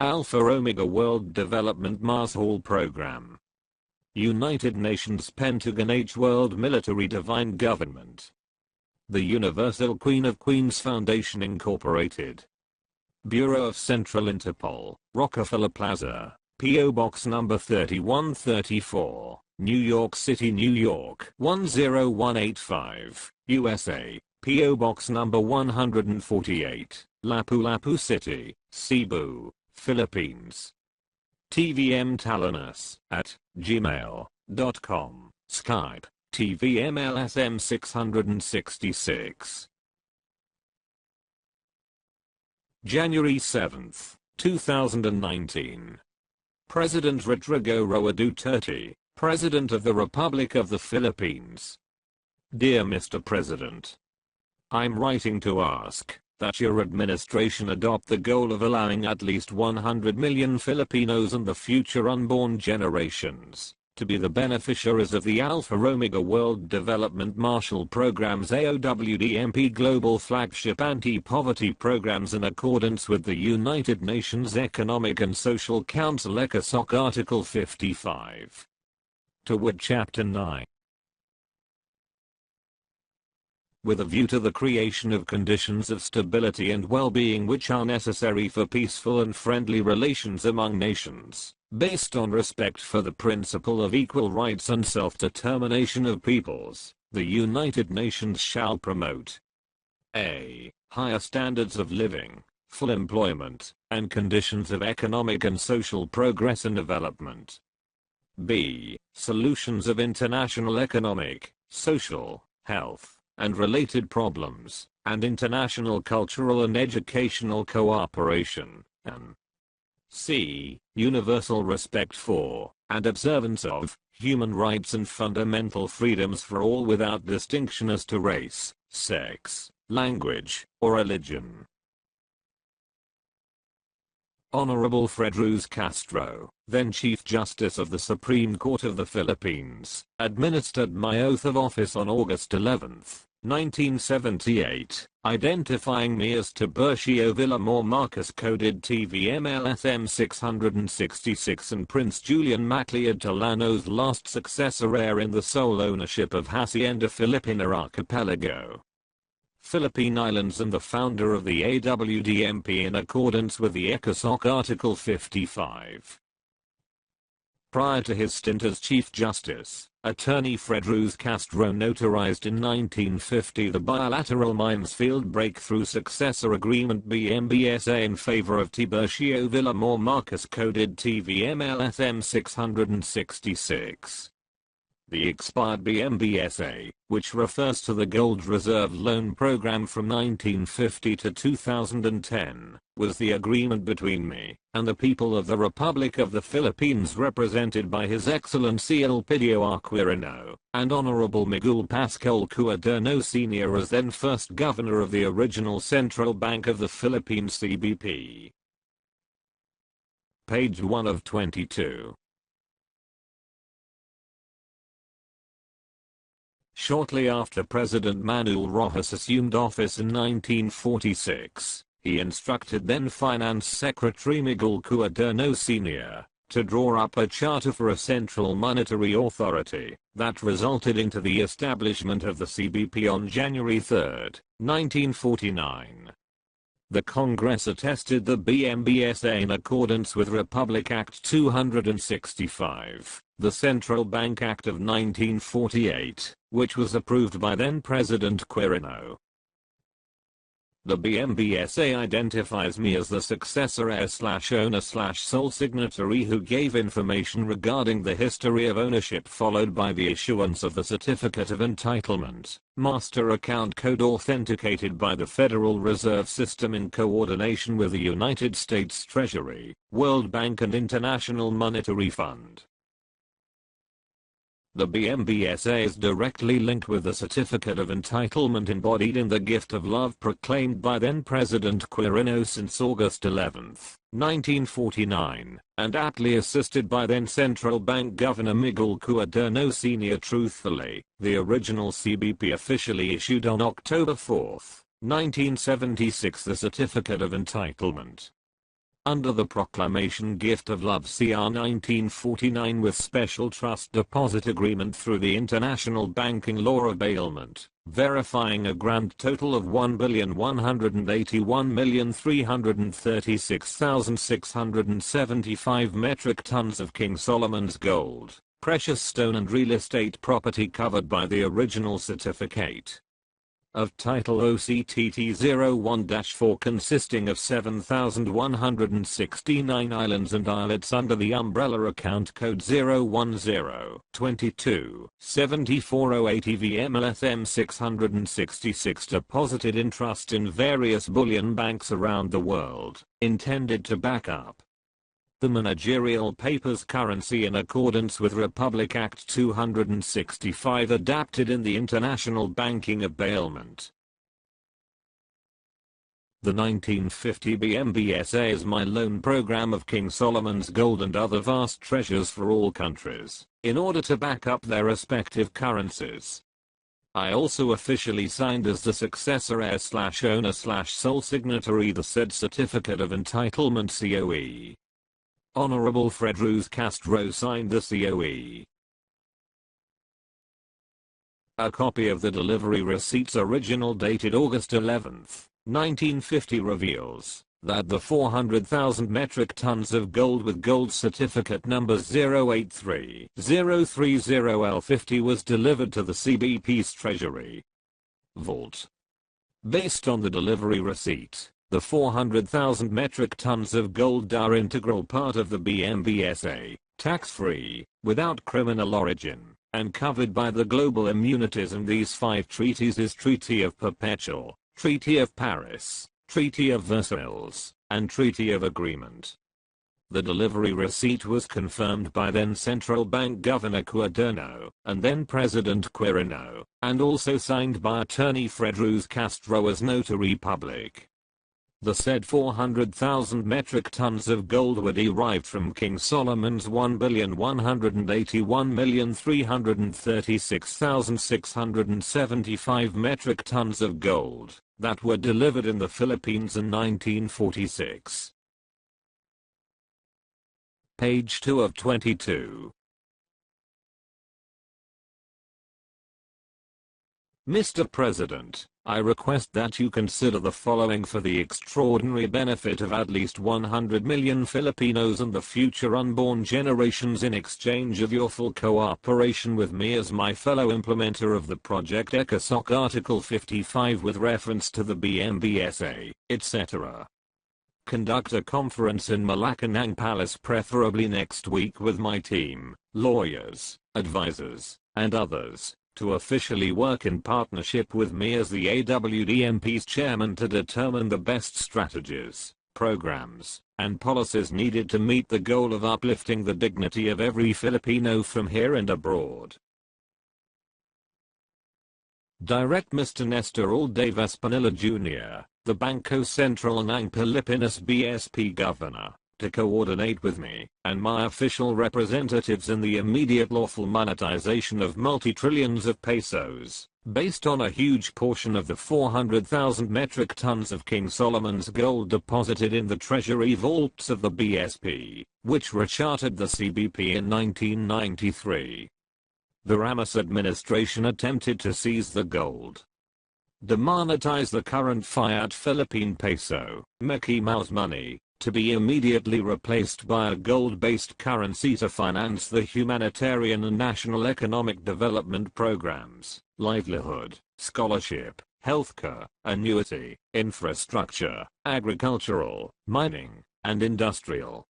Alpha Omega World Development Marshall Program. United Nations Pentagon H World Military Divine Government. The Universal Queen of Queens Foundation Incorporated. Bureau of Central Interpol, Rockefeller Plaza, P.O. Box number 3134, New York City, New York 10185, USA, P.O. Box number 148, Lapu-Lapu City, Cebu, Philippines. TVM Tallanos at gmail.com, Skype, TVMLSM666. January 7, 2019. President Rodrigo Roa Duterte, President of the Republic of the Philippines. Dear Mr. President, I'm writing to ask that your administration adopt the goal of allowing at least 100 million Filipinos and the future unborn generations to be the beneficiaries of the Alpha Omega World Development Marshall Program's AOWDMP Global Flagship Anti-Poverty Programs in accordance with the United Nations Economic and Social Council ECOSOC Article 55. To wit Chapter 9. With a view to the creation of conditions of stability and well-being which are necessary for peaceful and friendly relations among nations, based on respect for the principle of equal rights and self-determination of peoples, the United Nations shall promote a. Higher standards of living, full employment, and conditions of economic and social progress and development. B. Solutions of international economic, social, health, and related problems, and international cultural and educational cooperation, and c. Universal respect for, and observance of, human rights and fundamental freedoms for all without distinction as to race, sex, language, or religion. Honorable Fred Cruz Castro, then Chief Justice of the Supreme Court of the Philippines, administered my oath of office on August 11, 1978, identifying me as Tiburcio Villamor Marcus coded TVMLSM 666 and Prince Julian MacLeod Tallano's last successor heir in the sole ownership of Hacienda Filipina Archipelago, Philippine Islands, and the founder of the AWDMP in accordance with the ECOSOC Article 55. Prior to his stint as Chief Justice, Attorney Fred Cruz Castro notarized in 1950 the bilateral Minesfield Breakthrough Successor Agreement BMBSA in favor of Tiburcio Villamor Marcus coded TVMLSM 666. The expired BMBSA, which refers to the Gold Reserve Loan Program from 1950 to 2010, was the agreement between me and the people of the Republic of the Philippines represented by His Excellency Elpidio Aquirino, and Honorable Miguel Pascual Cuaderno Sr. as then first Governor of the original Central Bank of the Philippines CBP. Page 1 of 22. Shortly after President Manuel Rojas assumed office in 1946, he instructed then Finance Secretary Miguel Cuaderno Sr. to draw up a charter for a central monetary authority that resulted into the establishment of the CBP on January 3, 1949. The Congress attested the BMBSA in accordance with Republic Act 265, the Central Bank Act of 1948, which was approved by then President Quirino. The BMBSA identifies me as the successor heir/owner/sole signatory who gave information regarding the history of ownership followed by the issuance of the Certificate of Entitlement, master account code authenticated by the Federal Reserve System in coordination with the United States Treasury, World Bank and International Monetary Fund. The BMBSA is directly linked with the Certificate of Entitlement embodied in the Gift of Love proclaimed by then President Quirino since August 11, 1949, and aptly assisted by then Central Bank Governor Miguel Cuaderno Sr. Truthfully, the original CBP officially issued on October 4, 1976 the Certificate of Entitlement. under the Proclamation Gift of Love CR 1949 with Special Trust Deposit Agreement through the International Banking Law of Bailment, verifying a grand total of 1,181,336,675 metric tons of King Solomon's gold, precious stone and real estate property covered by the original certificate of Title OCTT-01-4 consisting of 7,169 islands and islets under the umbrella account code 010-22-7408 EVMLSM 666 deposited in trust in various bullion banks around the world, intended to back up the managerial paper's currency in accordance with Republic Act 265 adapted in the International Banking of Bailment. The 1950 BMBSA is my loan program of King Solomon's gold and other vast treasures for all countries, in order to back up their respective currencies. I also officially signed as the successor heir/owner/sole signatory the said Certificate of Entitlement COE. Honorable Fred Ruz Castro signed the COE. A copy of the delivery receipts original dated August 11, 1950 reveals that the 400,000 metric tons of gold with gold certificate number 083-030L50 was delivered to the CBP's Treasury vault. Based on the delivery receipt, the 400,000 metric tons of gold are integral part of the BMBSA, tax-free, without criminal origin, and covered by the global immunities in these 5 treaties is Treaty of Perpetual, Treaty of Paris, Treaty of Versailles, and Treaty of Agreement. The delivery receipt was confirmed by then Central Bank Governor Cuerno, and then President Quirino, and also signed by Attorney Fred Ruz Castro as Notary Public. The said 400,000 metric tons of gold were derived from King Solomon's 1,181,336,675 metric tons of gold that were delivered in the Philippines in 1946. Page 2 of 22. Mr. President, I request that you consider the following for the extraordinary benefit of at least 100 million Filipinos and the future unborn generations in exchange of your full cooperation with me as my fellow implementer of the Project ECOSOC Article 55 with reference to the BMBSA, etc. Conduct a conference in Malacanang Palace preferably next week with my team, lawyers, advisors, and others, to officially work in partnership with me as the AWDMP's chairman to determine the best strategies, programs, and policies needed to meet the goal of uplifting the dignity of every Filipino from here and abroad. Direct Mr. Nestor Alday Vespanilla Jr., the Bangko Sentral ng Pilipinas BSP Governor, to coordinate with me and my official representatives in the immediate lawful monetization of multi-trillions of pesos, based on a huge portion of the 400,000 metric tons of King Solomon's gold deposited in the treasury vaults of the BSP, which rechartered the CBP in 1993. The Ramos administration attempted to seize the gold, demonetize the current fiat Philippine peso, Mickey Mouse money, to be immediately replaced by a gold-based currency to finance the humanitarian and national economic development programs, livelihood, scholarship, healthcare, annuity, infrastructure, agricultural, mining, and industrial.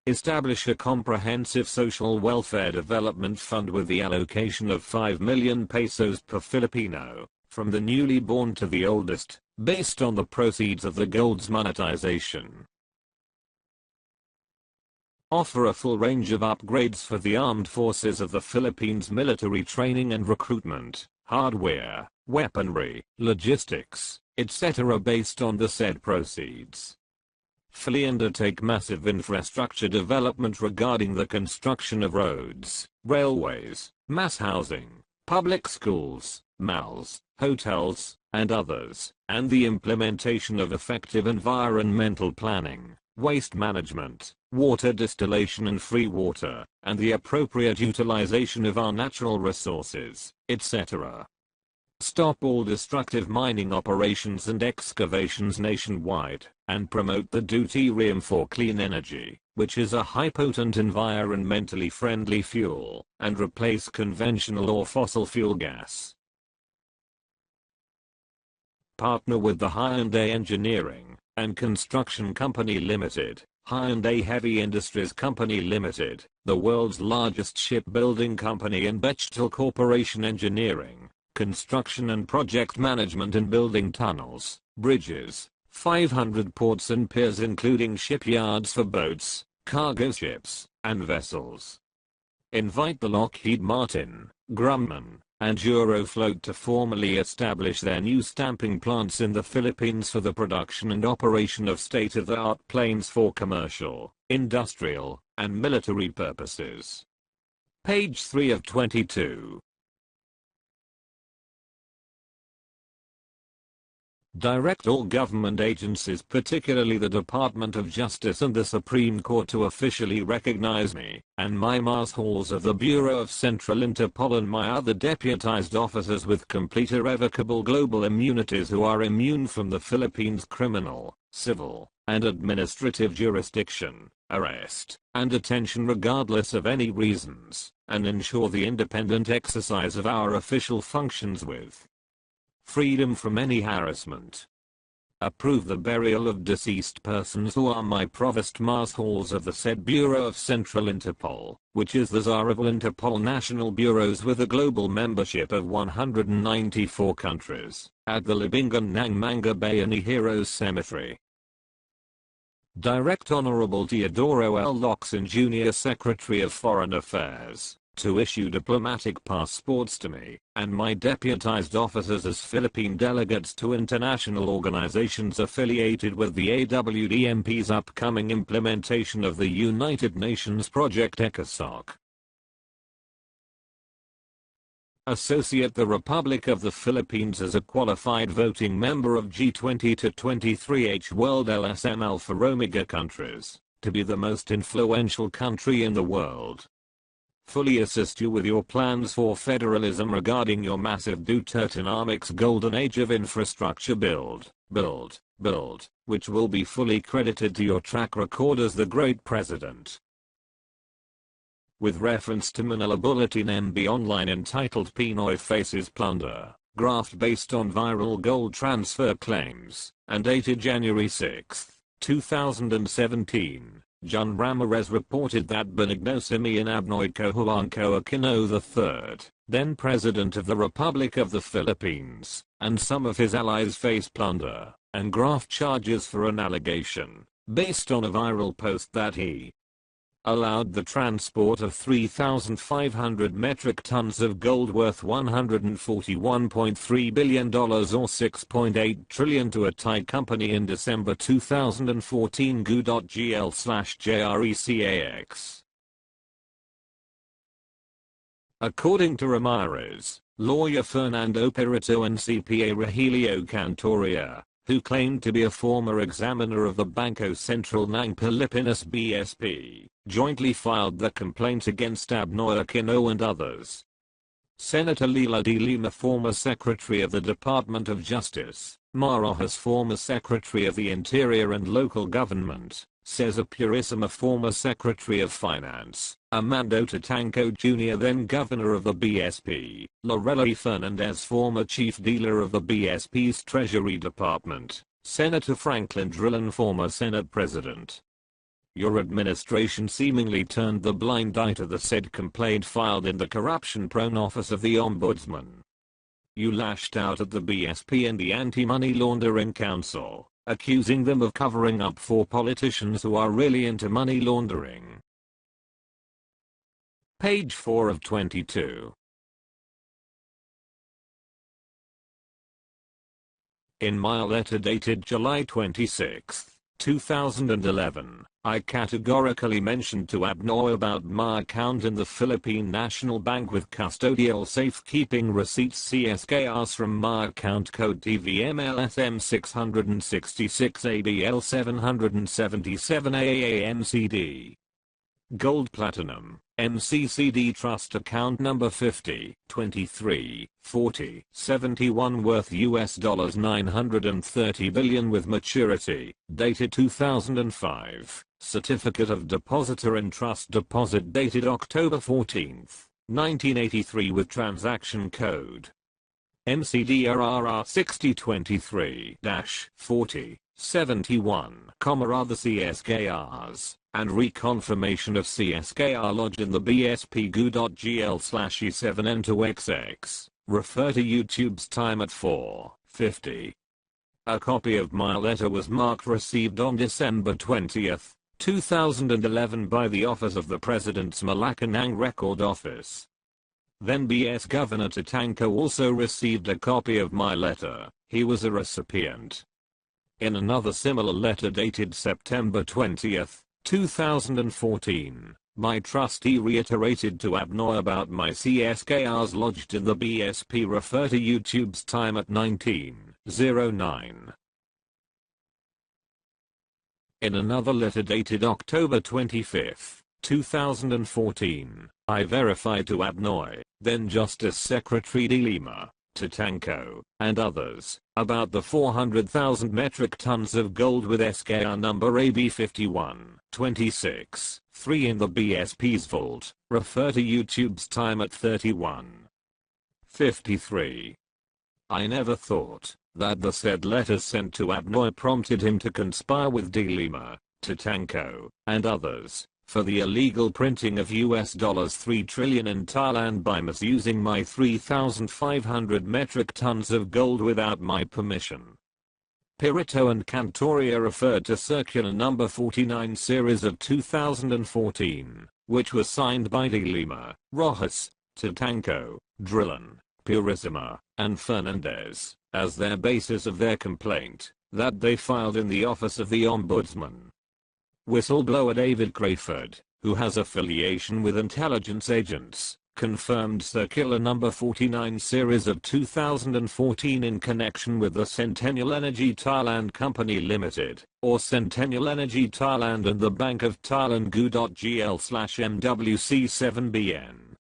Establish a comprehensive social welfare development fund with the allocation of 5 million pesos per Filipino, from the newly born to the oldest, based on the proceeds of the gold's monetization. Offer a full range of upgrades for the armed forces of the Philippines military training and recruitment, hardware, weaponry, logistics, etc. based on the said proceeds. Fully undertake massive infrastructure development regarding the construction of roads, railways, mass housing, public schools, malls, hotels, and others, and the implementation of effective environmental planning, waste management, water distillation and free water, and the appropriate utilization of our natural resources, etc. Stop all destructive mining operations and excavations nationwide, and promote the deuterium for clean energy, which is a high-potent environmentally friendly fuel, and replace conventional or fossil fuel gas. Partner with the Hyundai Engineering and Construction Company Limited, Hyundai Heavy Industries Company Limited, the world's largest shipbuilding company, and Bechtel Corporation Engineering, Construction and Project Management in building tunnels, bridges, 500 ports and piers including shipyards for boats, cargo ships, and vessels. Invite the Lockheed Martin, Grumman, and Eurofloat to formally establish their new stamping plants in the Philippines for the production and operation of state-of-the-art planes for commercial, industrial, and military purposes. Page 3 of 22. Direct all government agencies, particularly the Department of Justice and the Supreme Court, to officially recognize me, and my mass halls of the Bureau of Central Interpol and my other deputized officers with complete irrevocable global immunities who are immune from the Philippines' criminal, civil, and administrative jurisdiction, arrest, and detention regardless of any reasons, and ensure the independent exercise of our official functions with freedom from any harassment. Approve the burial of deceased persons who are my provost mass halls of the said Bureau of Central Interpol, which is the czar of all Interpol national bureaus with a global membership of 194 countries, at the Libingan ng Manga Bayani Heroes Cemetery. Direct Honorable Teodoro L. Locsin, Jr., Secretary of Foreign Affairs, to issue diplomatic passports to me and my deputized officers as Philippine delegates to international organizations affiliated with the AWDMP's upcoming implementation of the United Nations Project ECOSOC. Associate the Republic of the Philippines as a qualified voting member of G20 to 23H World LSM Alpha Omega countries, to be the most influential country in the world. Fully assist you with your plans for federalism regarding your massive Dutertenomics golden age of infrastructure build, which will be fully credited to your track record as the great president. With reference to Manila Bulletin MB Online entitled Pinoy Faces Plunder, graft based on viral gold transfer claims, and dated January 6, 2017. John Ramirez reported that Benigno Simeon Abnoy Cojuangco Aquino III, then President of the Republic of the Philippines, and some of his allies face plunder and graft charges for an allegation, based on a viral post that he allowed the transport of 3,500 metric tons of gold worth $141.3 billion or $6.8 trillion to a Thai company in December 2014. gu.gl/JRECAX. According to Ramirez, lawyer Fernando Perito and CPA Rogelio Cantoria, who claimed to be a former examiner of the Bangko Sentral ng Pilipinas BSP, jointly filed the complaint against Abnoy Aquino and others. Senator Leila de Lima, former Secretary of the Department of Justice, Marojas, former Secretary of the Interior and Local Government, Cesar Purisima, former Secretary of Finance, Armando Tatanco Jr., then Governor of the BSP, Lorelei Fernandez, former Chief Dealer of the BSP's Treasury Department, Senator Franklin Drilon, former Senate President. Your administration seemingly turned the blind eye to the said complaint filed in the corruption-prone office of the Ombudsman. You lashed out at the BSP and the Anti-Money Laundering Council, accusing them of covering up for politicians who are really into money laundering. Page 4 of 22. In my letter dated July 26, 2011, I categorically mentioned to Abnoy about my account in the Philippine National Bank with custodial safekeeping receipts CSKRs from my account code TVMLSM 666 ABL 777 AAMCD. Gold Platinum, MCCD Trust Account number 50, 23, 40, 71 worth US $930 billion with maturity, dated 2005, Certificate of Depositor in Trust Deposit dated October 14, 1983 with transaction code MCDRRR 6023-40, 71, other CSKRs, and reconfirmation of CSKR lodged in the BSP-GO.GL/E7N2XX, refer to YouTube's time at 4:50. A copy of my letter was marked received on December 20, 2011 by the Office of the President's Malacanang Record Office. Then BS Governor Tatanco also received a copy of my letter. He was a recipient. In another similar letter dated September 20, 2014, my trustee reiterated to Abnoy about my CSKRs lodged in the BSP. Refer to YouTube's time at 1909. In another letter dated October 25, 2014, I verified to Abnoy, then Justice Secretary De Lima, Tatanco, and others, about the 400,000 metric tons of gold with SKR number AB 5126-3 in the BSP's vault. Refer to YouTube's time at 31:53. I never thought that the said letters sent to Abnoy prompted him to conspire with De Lima, Tatanco, and others for the illegal printing of $3 trillion in Thailand by misusing my 3,500 metric tons of gold without my permission. Pirito and Cantoria referred to Circular Number 49 Series of 2014, which was signed by De Lima, Rojas, Tatanco, Drilon, Purisima, and Fernandez, as their basis of their complaint, that they filed in the Office of the Ombudsman. Whistleblower David Crayford, who has affiliation with intelligence agents, confirmed Circular Number 49 Series of 2014 in connection with the Centennial Energy Thailand Company Limited, or Centennial Energy Thailand, and the Bank of Thailand GU.GL/MWC7BN.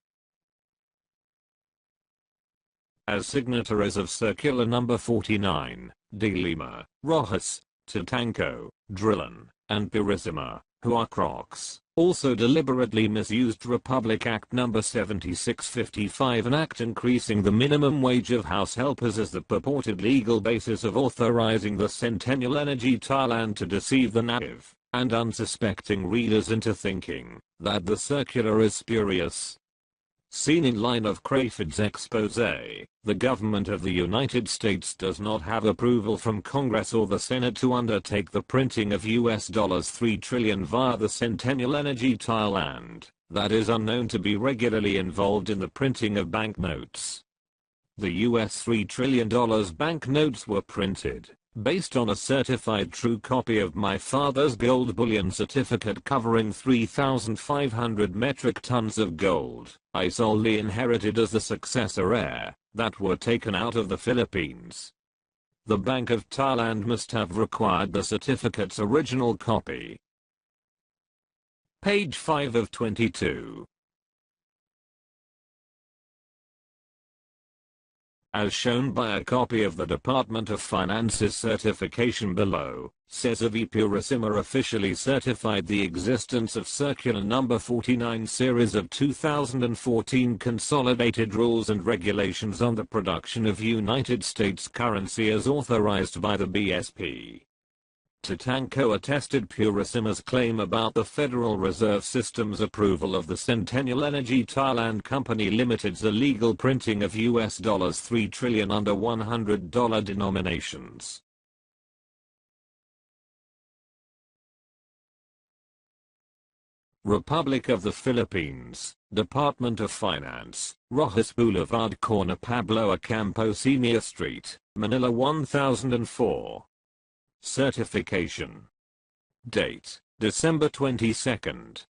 As signatories of Circular Number 49, De Lima, Rojas, Tatanco, Drilon, and Purisima, who are crocs, also deliberately misused Republic Act No. 7655, an act increasing the minimum wage of house helpers, as the purported legal basis of authorizing the Centennial Energy Thailand to deceive the naive and unsuspecting readers into thinking that the circular is spurious. Seen in line of Crayford's expose, the government of the United States does not have approval from Congress or the Senate to undertake the printing of $3 trillion via the Centennial Energy Thailand, that is unknown to be regularly involved in the printing of banknotes. The $3 trillion banknotes were printed based on a certified true copy of my father's gold bullion certificate covering 3,500 metric tons of gold I solely inherited as the successor heir, that were taken out of the Philippines. The Bank of Thailand must have required the certificate's original copy. Page 5 of 22. As shown by a copy of the Department of Finance's certification below, Cesar V. Purisima officially certified the existence of Circular Number 49 Series of 2014 Consolidated Rules and Regulations on the Production of United States Currency as authorized by the BSP. Tatanco attested Purisima's claim about the Federal Reserve System's approval of the Centennial Energy Thailand Company Limited's illegal printing of $3 trillion under $100 denominations. Republic of the Philippines, Department of Finance, Rojas Boulevard, corner Pablo Ocampo Senior Street, Manila 1004. Certification. Date: December 22,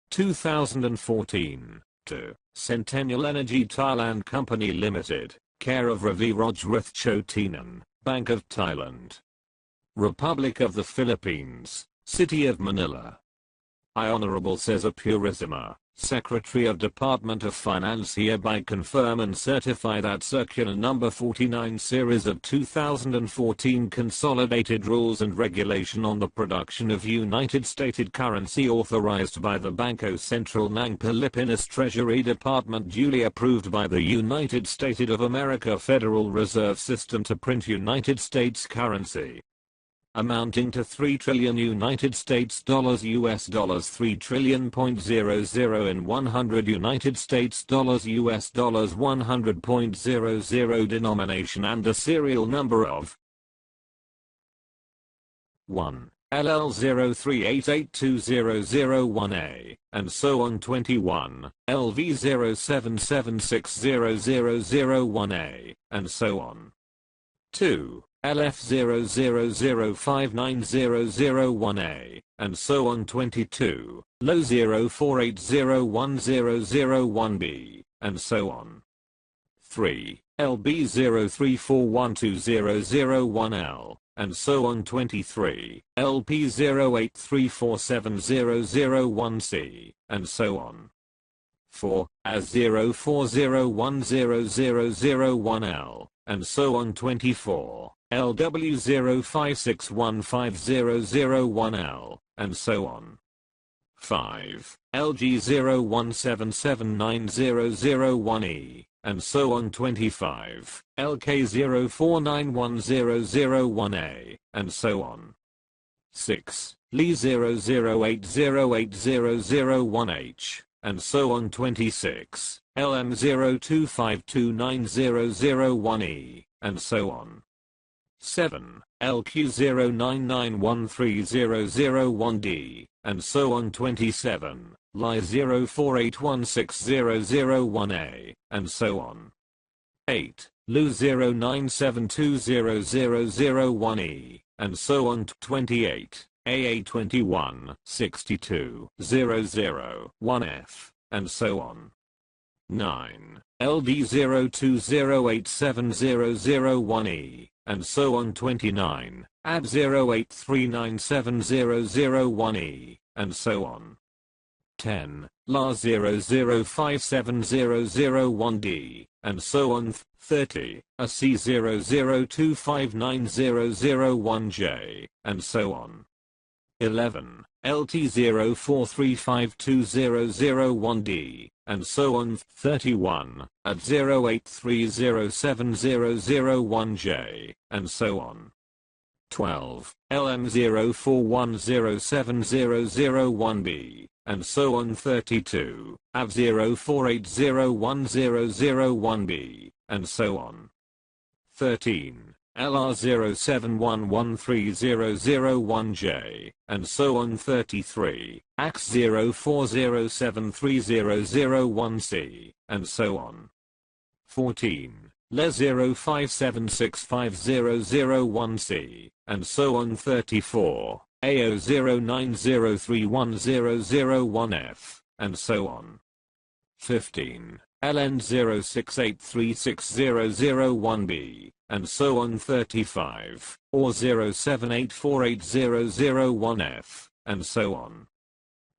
2014, to Centennial Energy Thailand Company Limited, care of Ravi Rojruthchotinan, Bank of Thailand, Republic of the Philippines, City of Manila. I Honorable Cesar Purisima, Secretary of Department of Finance, hereby confirm and certify that Circular Number 49 Series of 2014 Consolidated Rules and Regulation on the Production of United Stated Currency authorized by the Bangko Sentral ng Pilipinas Treasury Department, duly approved by the United States of America Federal Reserve System to print United States currency, amounting to 3 trillion United States dollars, US dollars 3 trillion.00 in 100 United States dollars, US dollars 100.00 denomination, and the serial number of 1 LL038820001A, and so on. 21 LV077600001A, and so on. 2 LF000590001A, and so on. 22 LO048010001B, and so on. 3 LB034120001L, and so on. 23 LP083470001C, and so on. 4 AS040100001L, and so on. 24 LW056150001L, and so on. 5 LG017790001E, and so on. 25 LK0491001A, and so on. 6 Li008080001H, and so on. 26 LM02529001E, and so on. 7 LQ09913001D, and so on. 27 Li048160001A, and so on. 8 Lu097200001E, and so on. 28 AA2162001F, and so on. 9 LD02087001E, and so on. 29 AB083970001E, and so on. 10 LA0057001D, and so on. 30 AC002590001J, and so on. 11 LT043520001D, and so on. 31 at 083070001J, and so on. 12 LM04107001B, and so on. 32 AV048010001B, and so on. 13 LR071130001J, and so on. 33 AX040730001C, and so on. 14 LE057650001C, and so on. 34 AO090310001F, and so on. 15 LN068360001B, and so on. 35 or 078480001F, and so on.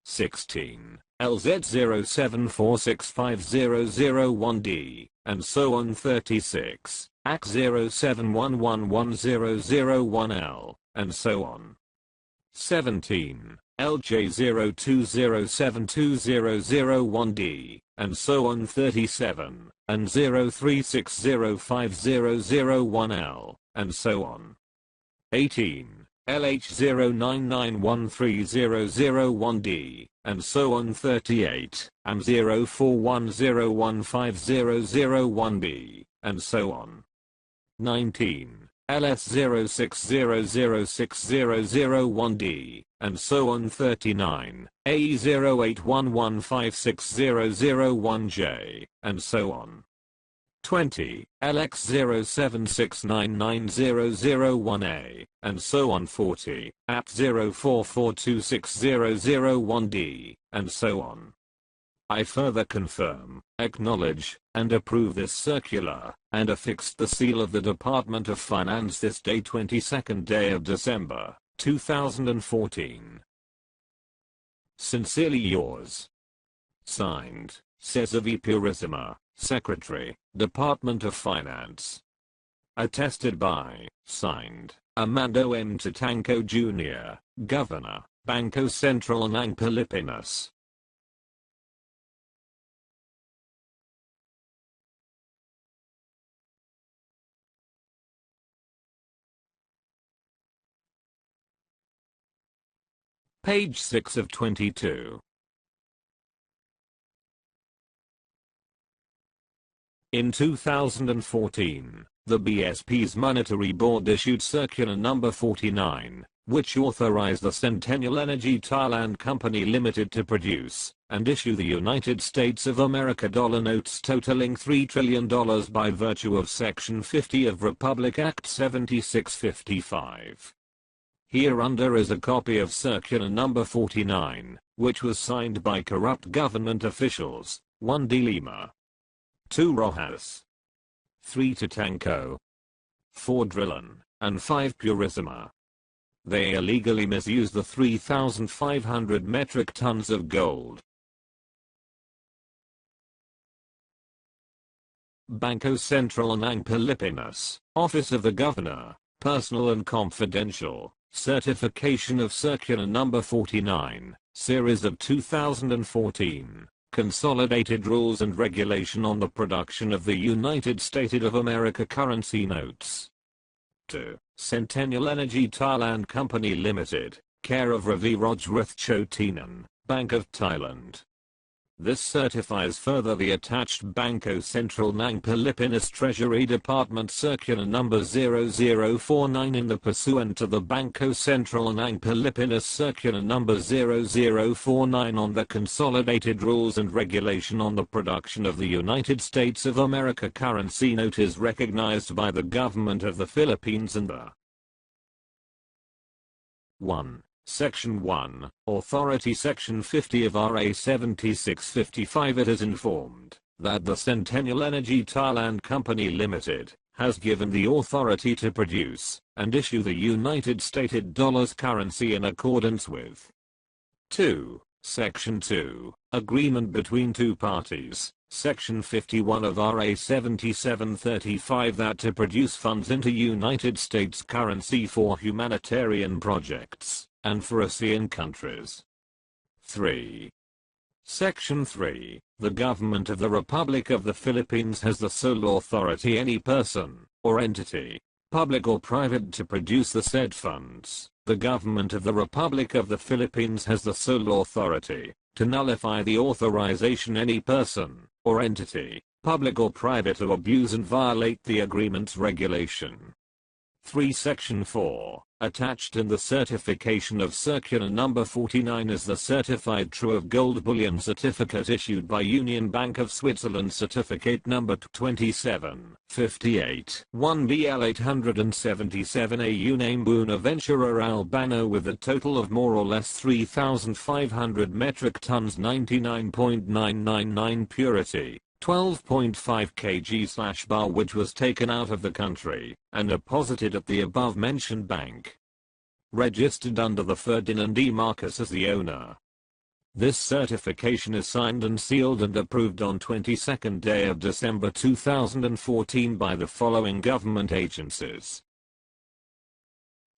16 LZ074650001D, and so on. 36 AC071110001L, and so on. 17 LJ02072001D, and so on. 37 and 036050001L, and so on. 18 LH09913001D, and so on. 38 and 041015001B, and so on. 19 LS060060001D, and so on. 39 AE081156001J, and so on. 20, LX07699001A, and so on. 40, at 04426001D, and so on. I further confirm, acknowledge, and approve this circular, and affixed the seal of the Department of Finance this day, 22nd day of December, 2014. Sincerely yours. Signed, Cesar V. Purisima, Secretary, Department of Finance. Attested by, signed, Armando M. Tatanco Jr., Governor, Banco Central ng Pilipinas. Page 6 of 22. In 2014, the BSP's Monetary Board issued Circular No. 49, which authorized the Centennial Energy Thailand Company Limited to produce and issue the United States of America dollar notes totaling $3 trillion by virtue of Section 50 of Republic Act 7655. Hereunder is a copy of Circular No. 49, which was signed by corrupt government officials, 1 De Lima, 2 Rojas, 3 Tatanco, 4 Drilon, and 5 Purisima. They illegally misused the 3,500 metric tons of gold. Banco Central ng Pilipinas, Office of the Governor, Personal and Confidential, Certification of Circular No. 49, Series of 2014, Consolidated Rules and Regulation on the Production of the United States of America Currency Notes. 2. Centennial Energy Thailand Company Limited, care of Ravi Rajrathchotinan, Bank of Thailand. This certifies further the attached Banco Central ng Pilipinas Treasury Department Circular No. 0049 in the pursuant to the Banco Central ng Pilipinas Circular No. 0049 on the Consolidated Rules and Regulation on the Production of the United States of America Currency Note is recognized by the Government of the Philippines and the 1. Section 1, Authority Section 50 of RA 7655. It is informed that the Centennial Energy Thailand Company Limited has given the authority to produce and issue the United States dollars currency in accordance with 2. Section 2, Agreement between two parties, Section 51 of RA 7735 that to produce funds into United States currency for humanitarian projects and for ASEAN countries. 3. Section 3. The Government of the Republic of the Philippines has the sole authority any person, or entity, public or private to produce the said funds. The Government of the Republic of the Philippines has the sole authority to nullify the authorization any person, or entity, public or private to abuse and violate the agreement's regulation. 3. Section 4, attached in the certification of Circular No. 49 is the certified true of gold bullion certificate issued by Union Bank of Switzerland, certificate number 2758 1BL 877 AU, name Bonaventura Albano, with a total of more or less 3,500 metric tons 99.999 purity. 12.5 kg/bar, which was taken out of the country and deposited at the above mentioned bank. Registered under the Ferdinand E. Marcos as the owner. This certification is signed and sealed and approved on 22nd day of December 2014 by the following government agencies.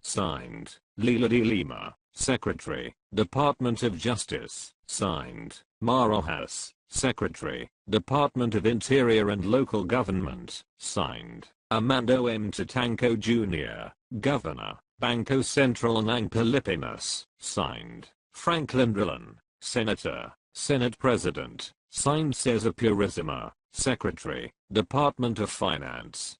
Signed, Lila de Lima, Secretary, Department of Justice. Signed, Marojas, Secretary, Department of Interior and Local Government. Signed, Armando M. Tatanco Jr., Governor, Banco Central ng Pilipinas. Signed, Franklin Drilon, Senator, Senate President. Signed, Cesar Purisima, Secretary, Department of Finance.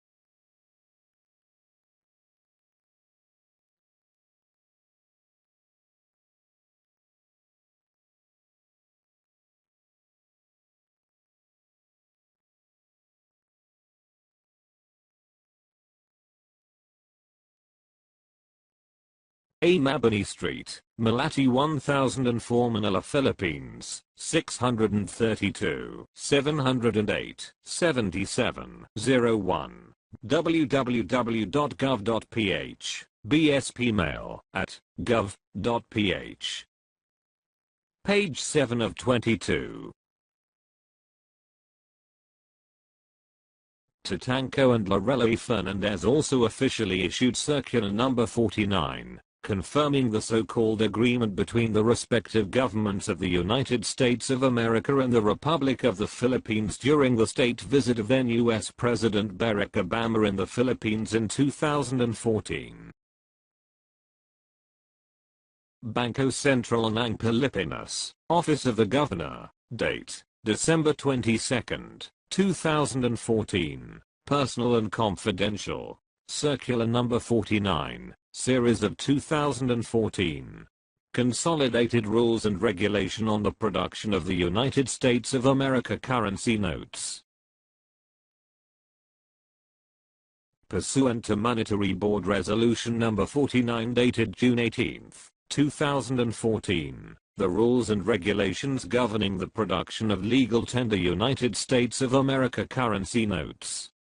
A. Mabini Street, Malati 1004 Manila, Philippines, 632, 708, 77, 01. www.gov.ph, BSP mail at gov.ph. Page 7 of 22. Tatanco and Lorelei Fernandez also officially issued Circular Number 49, confirming the so-called agreement between the respective governments of the United States of America and the Republic of the Philippines during the state visit of then U.S. President Barack Obama in the Philippines in 2014. Bangko Sentral ng Pilipinas, Office of the Governor, date, December 22, 2014, Personal and Confidential, Circular Number 49, Series of 2014. Consolidated Rules and Regulation on the Production of the United States of America Currency Notes. Pursuant to Monetary Board Resolution Number 49 dated June 18, 2014, the rules and regulations governing the production of legal tender United States of America currency notes.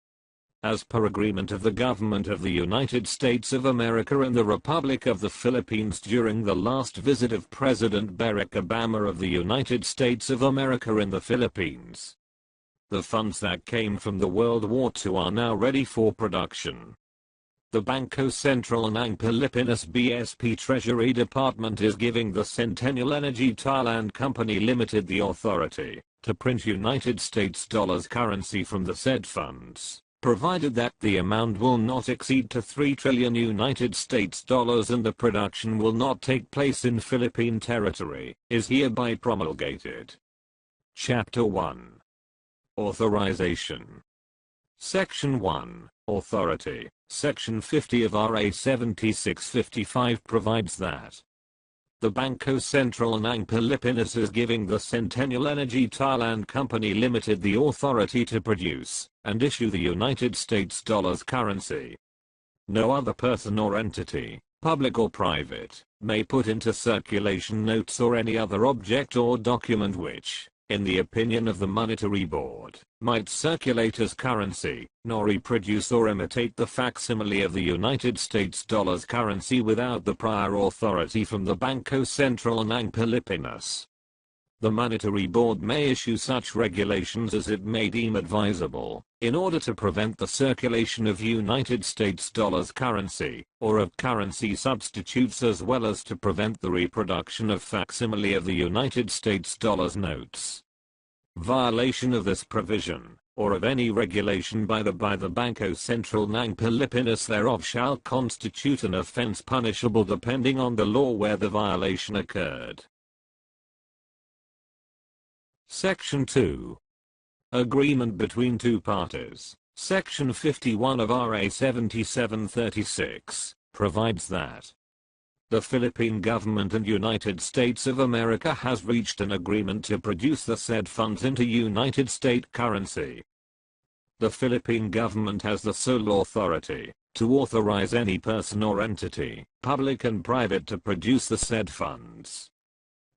As per agreement of the Government of the United States of America and the Republic of the Philippines during the last visit of President Barack Obama of the United States of America in the Philippines. The funds that came from the World War II are now ready for production. The Bangko Sentral ng Pilipinas BSP Treasury Department is giving the Centennial Energy Thailand Company Limited the authority to print United States dollars currency from the said funds, provided that the amount will not exceed to 3 trillion United States dollars and the production will not take place in Philippine territory, is hereby promulgated. Chapter 1. Authorization. Section 1, Authority. Section 50 of RA 7655 provides that the Bangko Sentral ng Pilipinas is giving the Centennial Energy Thailand Company Limited the authority to produce and issue the United States dollars currency. No other person or entity, public or private, may put into circulation notes or any other object or document which, in the opinion of the Monetary Board, might circulate as currency, nor reproduce or imitate the facsimile of the United States dollars currency without the prior authority from the Bangko Sentral ng Pilipinas. The Monetary Board may issue such regulations as it may deem advisable, in order to prevent the circulation of United States dollars currency, or of currency substitutes, as well as to prevent the reproduction of facsimile of the United States dollars notes. Violation of this provision, or of any regulation by the Bangko Sentral ng Pilipinas thereof shall constitute an offense punishable depending on the law where the violation occurred. Section 2. Agreement between two parties. Section 51 of RA 7736 provides that the Philippine government and United States of America has reached an agreement to produce the said funds into United States currency. The Philippine government has the sole authority to authorize any person or entity, public and private, to produce the said funds.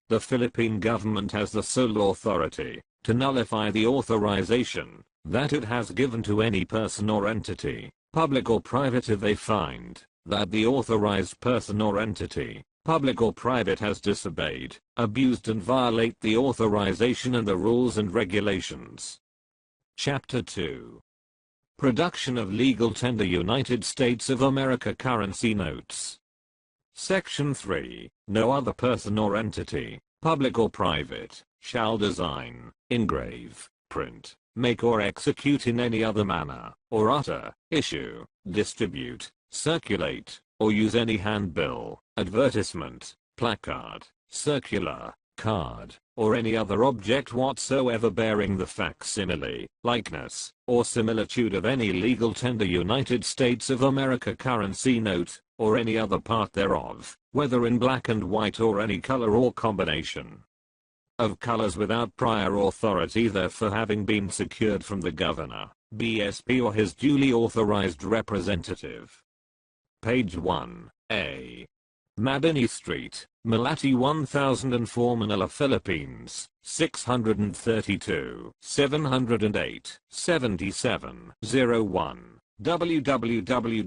The Philippine government has the sole authority to nullify the authorization that it has given to any person or entity, public or private, if they find that the authorized person or entity, public or private, has disobeyed, abused and violate the authorization and the rules and regulations. Chapter 2. Production of legal tender United States of America currency notes. Section 3. No other person or entity, public or private, shall design, engrave, print, make or execute in any other manner, or utter, issue, distribute, circulate, or use any handbill, advertisement, placard, circular, card, or any other object whatsoever bearing the facsimile, likeness, or similitude of any legal tender United States of America currency note, or any other part thereof, whether in black and white or any color or combination of colors without prior authority therefore having been secured from the governor, BSP, or his duly authorized representative. Page 1, A. Mabini Street, Malati 1004 Manila, Philippines, 632, 708, 77, 01, www.gov.ph,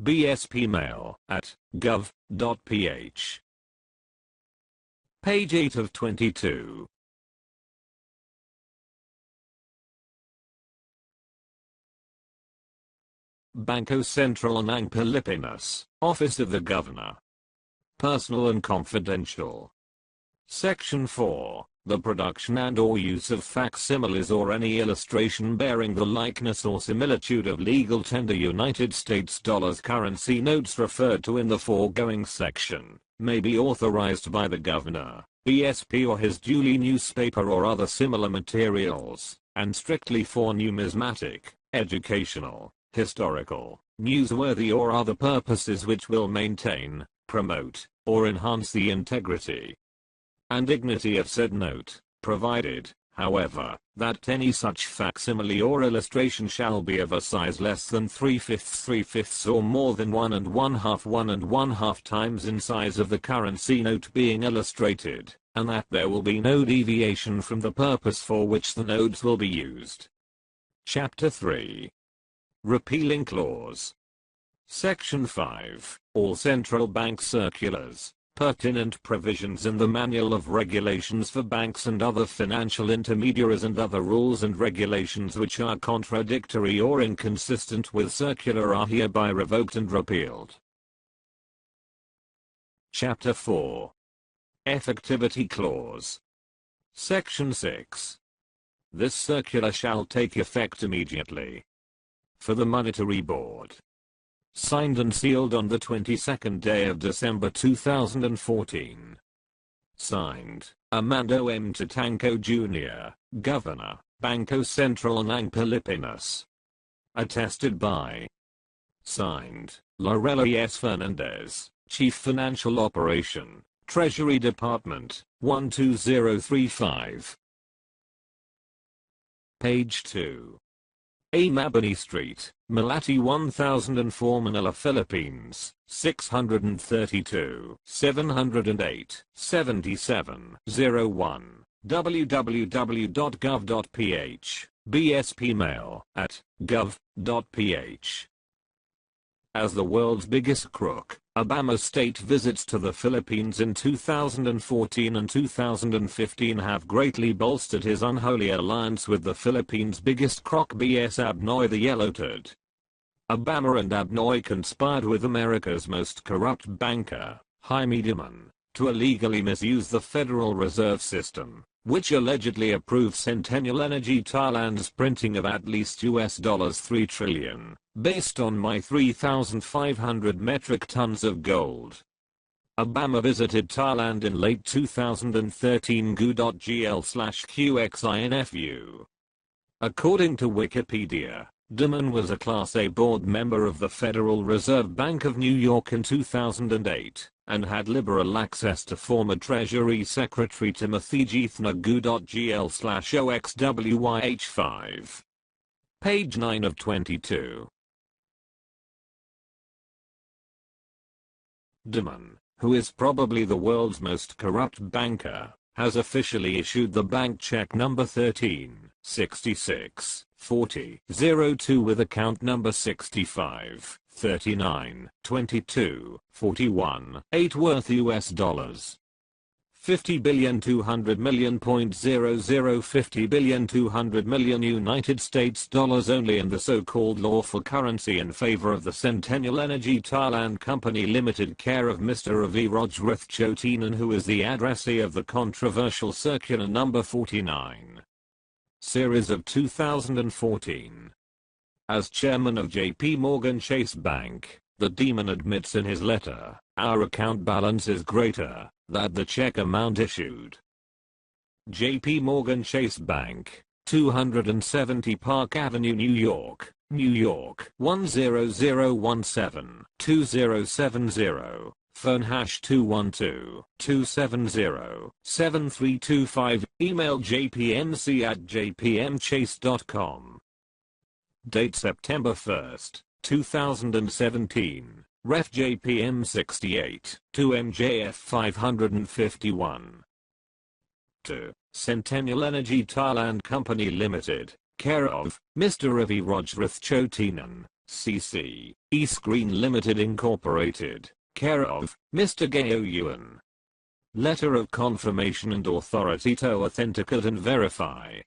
bspmail@gov.ph. Page 8 of 22. Bangko Sentral ng Pilipinas, Office of the Governor. Personal and confidential. Section 4. The production and or use of facsimiles or any illustration bearing the likeness or similitude of legal tender United States dollars currency notes referred to in the foregoing section may be authorized by the governor, BSP or his duly newspaper or other similar materials, and strictly for numismatic, educational, historical, newsworthy or other purposes which will maintain, promote, or enhance the integrity and dignity of said note, provided, however, that any such facsimile or illustration shall be of a size less than 3/5 or more than 1 1/2 times in size of the currency note being illustrated, and that there will be no deviation from the purpose for which the notes will be used. Chapter 3. Repealing Clause. Section 5. All central bank circulars, pertinent provisions in the Manual of Regulations for Banks and other financial intermediaries and other rules and regulations which are contradictory or inconsistent with circular are hereby revoked and repealed. Chapter 4. Effectivity Clause. Section 6. This circular shall take effect immediately. For the Monetary Board. Signed and sealed on the 22nd day of December 2014. Signed, Amando M. Tatanco Jr., Governor, Bangko Sentral ng Pilipinas. Attested by. Signed, Lorelei S. Fernandez, Chief Financial Operation, Treasury Department, 12035. Page 2. A. Mabini Street, Malati 1004 Manila, Philippines, 632, 708, 77, 01, www.gov.ph, bspmail@gov.ph. As the world's biggest crook, Obama's state visits to the Philippines in 2014 and 2015 have greatly bolstered his unholy alliance with the Philippines' biggest crook BS Abnoy the Yellow Turd. Obama and Abnoy conspired with America's most corrupt banker, Jaime Dimon, to illegally misuse the Federal Reserve System, which allegedly approved Centennial Energy Thailand's printing of at least $3 trillion, based on my 3,500 metric tons of gold. Obama visited Thailand in late 2013 goo.gl/qxinfu. According to Wikipedia, Dimon was a Class A board member of the Federal Reserve Bank of New York in 2008, and had liberal access to former Treasury Secretary Timothy Geithner goo.gl/oxwyh5. Page 9 of 22. Dimon, who is probably the world's most corrupt banker, has officially issued the bank check number 13664002 with account number 65392241 worth $50,200,000,000.00 $50,200,000,000 United States dollars only in the so-called lawful currency in favor of the Centennial Energy Thailand Company Limited care of Mr. Ravi Rajrathchotinan, who is the addressee of the controversial circular number 49. Series of 2014. As chairman of J.P. Morgan Chase Bank, the demon admits in his letter, our account balance is greater than the check amount issued. J.P. Morgan Chase Bank, 270 Park Avenue, New York, New York 10017-2070, phone #212-270-7325, email jpmc@jpmchase.com. Date September 1, 2017. Ref JPM 68 to MJF 551. 2. Centennial Energy Thailand Company Limited, care of Mr. Ravi Rojrath Chotinan, CC, eScreen Limited Incorporated, care of Mr. Gayo Yuan. Letter of confirmation and authority to authenticate and verify.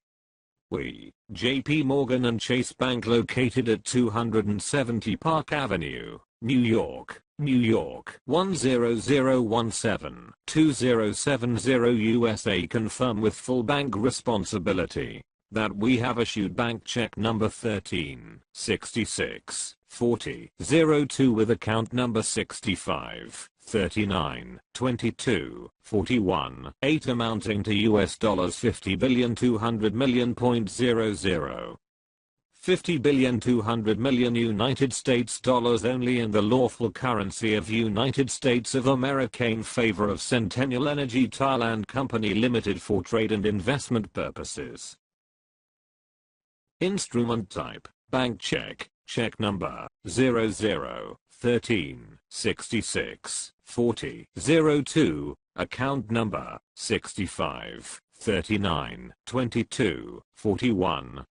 We, JP Morgan and Chase Bank located at 270 Park Avenue, New York, New York 10017, 2070 USA confirm with full bank responsibility that we have issued bank check number 13664002 with account number 65392241 amounting to $50,200,200,000.00. 50,200,000,000 United States dollars only in the lawful currency of United States of America in favor of Centennial Energy Thailand Company Limited for trade and investment purposes. Instrument type, bank check, check number 0013664002, account number 65392241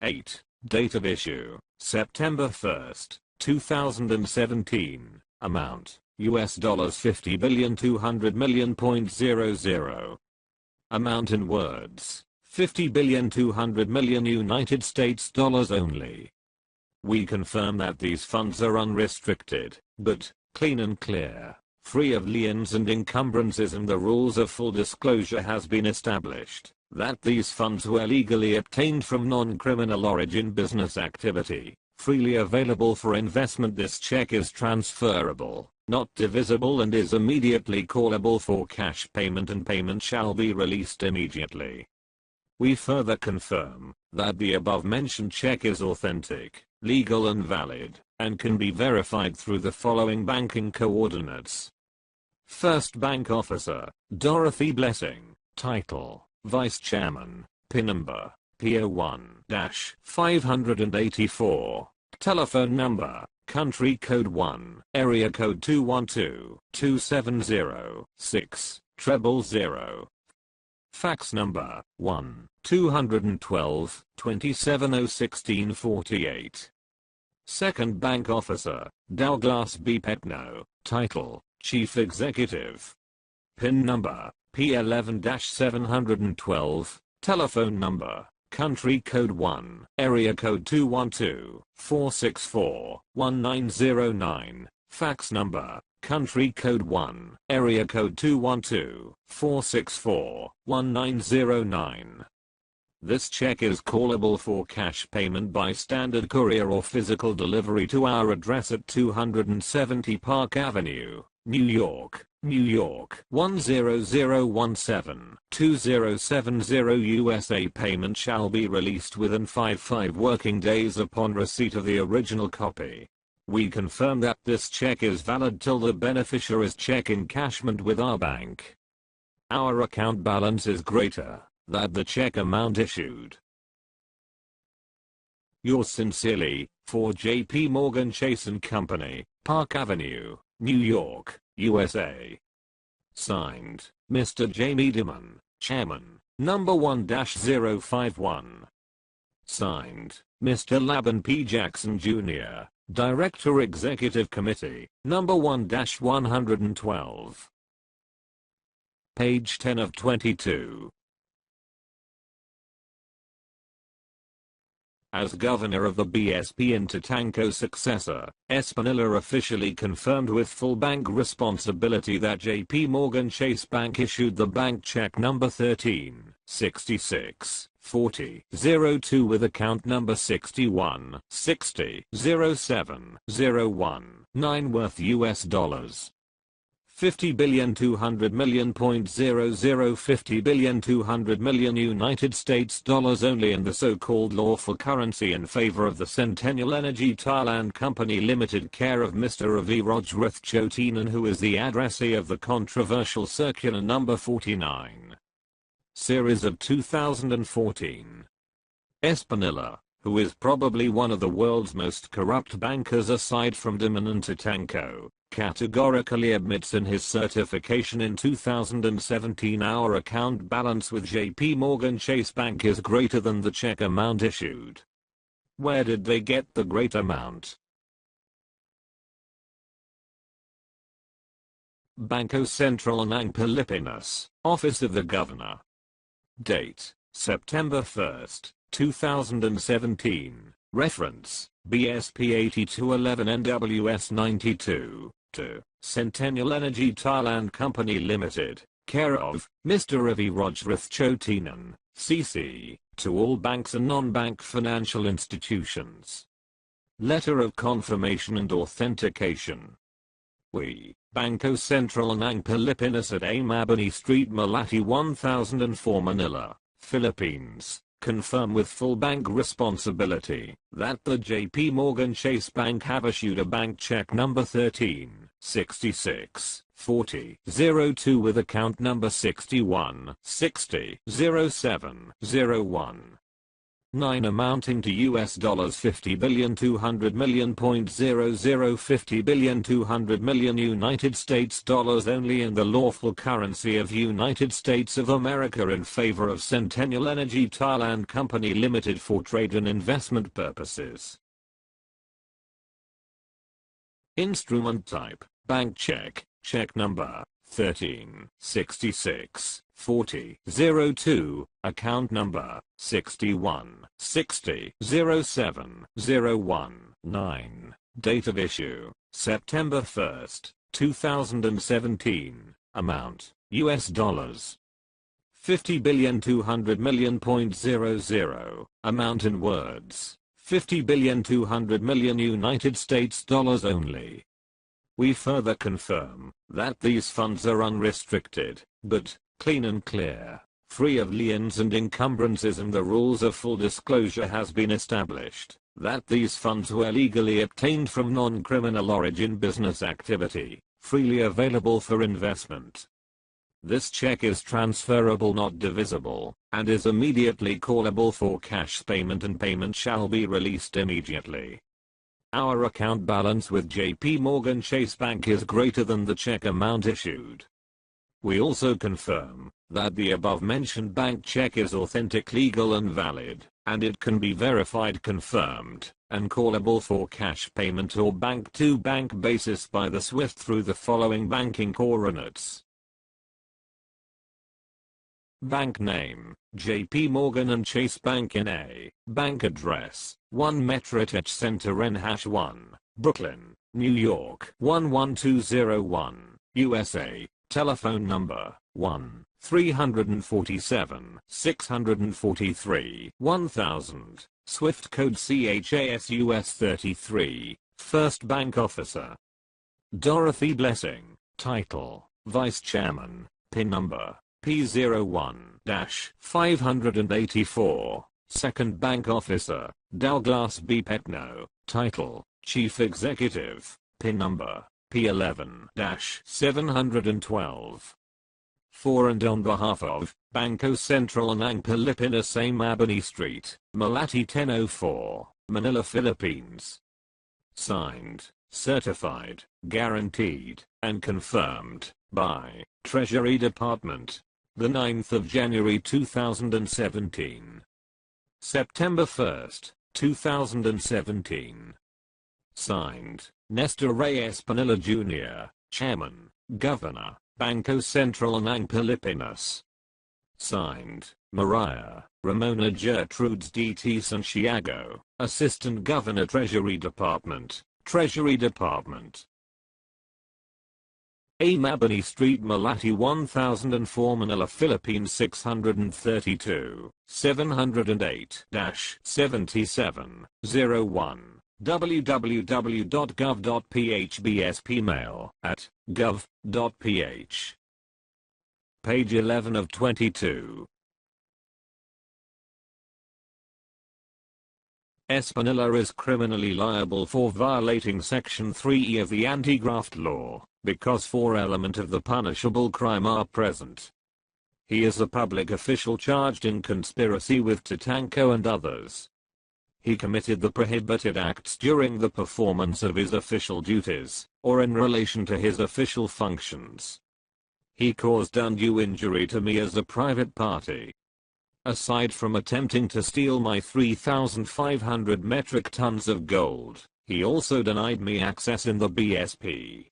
date of issue, September 1st, 2017, amount, US dollars 50,200,000,000.00. Amount in words, 50,200,000,000 United States dollars only. We confirm that these funds are unrestricted, but clean and clear, free of liens and encumbrances, and the rules of full disclosure has been established, that these funds were legally obtained from non-criminal origin business activity, freely available for investment. This check is transferable, not divisible, and is immediately callable for cash payment, and payment shall be released immediately. We further confirm that the above-mentioned check is authentic, legal and valid, and can be verified through the following banking coordinates. First Bank Officer, Dorothy Blessing. Title, Vice Chairman. PIN number, PO1-584. Telephone number, country code 1, area code 212-270-600. Fax number 1-212-270-1648. Second Bank Officer, Douglas B. Petno. Title, Chief Executive. PIN number, P11-712. Telephone number, country code 1, area code 212-464-1909. Fax number, country code 1, area code 212-464-1909. This check is callable for cash payment by standard courier or physical delivery to our address at 270 Park Avenue, New York, New York 10017, 2070 USA. Payment shall be released within 5 working days upon receipt of the original copy. We confirm that this check is valid till the beneficiary's check encashment with our bank. Our account balance is greater than the check amount issued. Yours sincerely, for JP Morgan Chase & Company, Park Avenue, New York, USA. Signed, Mr. Jamie Dimon, Chairman, number 1-051. Signed, Mr. Laban P. Jackson Jr., Director Executive Committee, number 1-112. Page 10 of 22. As governor of the BSP and Tatanko's successor, Espinilla officially confirmed with full bank responsibility that JP Morgan Chase Bank issued the bank check number 13664002 with account number 61607019 worth US dollars 50,200,000,000.00. 50,200,000,000 United States dollars only in the so-called lawful currency in favor of the Centennial Energy Thailand Company Limited, care of Mr. Ravi Rojrath Chotinan, who is the addressee of the controversial circular number 49, series of 2014. Espinilla, who is probably one of the world's most corrupt bankers aside from Dimon and Tatanko, categorically admits in his certification in 2017 our account balance with JP Morgan Chase Bank is greater than the check amount issued. Where did they get the great amount? Banco Central ng Pilipinas, Office of the Governor. Date, September 1, 2017. Reference, BSP 8211 NWS 92, to Centennial Energy Thailand Company Limited, care of Mr. Ravi Rajrathchotinan, CC, to all banks and non-bank financial institutions. Letter of confirmation and authentication. We, Banco Central ng Pilipinas at Mabini Street, Malati 1004, Manila, Philippines, confirm with full bank responsibility that the JP Morgan Chase Bank have issued a bank check number 13664002 with account number 61600701. 9 amounting to $50,200,000,050,200,000,000 United States dollars only in the lawful currency of United States of America in favor of Centennial Energy Thailand Company Limited for trade and investment purposes. Instrument type, bank check, check number 13664002, account number 61600701. Date of issue, September 1, 2017. Amount, US dollars 50,200,000,000. Amount in words, 50,200,000,000 United States dollars only. We further confirm that these funds are unrestricted, but clean and clear, free of liens and encumbrances, and the rules of full disclosure has been established that these funds were legally obtained from non-criminal origin business activity, freely available for investment. This check is transferable, not divisible, and is immediately callable for cash payment, and payment shall be released immediately. Our account balance with JP Morgan Chase Bank is greater than the check amount issued. We also confirm that the above-mentioned bank check is authentic, legal and valid, and it can be verified, confirmed, and callable for cash payment or bank-to-bank basis by the SWIFT through the following banking coordinates. Bank name, JP Morgan & Chase Bank N.A. Bank address, 1 Metrotech Center N-1, Brooklyn, New York 11201, USA. Telephone number, 1-347-643-1000. Swift code CHASUS 33. First Bank Officer Dorothy Blessing. Title, Vice Chairman. PIN number P01-584. Second Bank Officer, Douglas B. Petno. Title, Chief Executive. PIN number P11-712. For and on behalf of Banco Central ng Pilipinas, Mabini Street, Malati 1004, Manila, Philippines. Signed, certified, guaranteed, and confirmed by Treasury Department. The 9th of January 2017. September 1st, 2017. Signed, Nestor Reyes Panilla Jr., Chairman, Governor, Banco Central ng Pilipinas. Signed, Maria Ramona Gertrudes D.T. Santiago, Assistant Governor, Treasury Department, Treasury Department. Mabini Street, Malati 1004, Manila, Philippines 632, 708-7701. www.gov.ph BSP mail at gov.ph. Page 11 of 22. Espanilla is criminally liable for violating Section 3E of the Anti-Graft Law, because 4 elements of the punishable crime are present. He is a public official charged in conspiracy with Tatanko and others. He committed the prohibited acts during the performance of his official duties, or in relation to his official functions. He caused undue injury to me as a private party. Aside from attempting to steal my 3,500 metric tons of gold, he also denied me access in the BSP.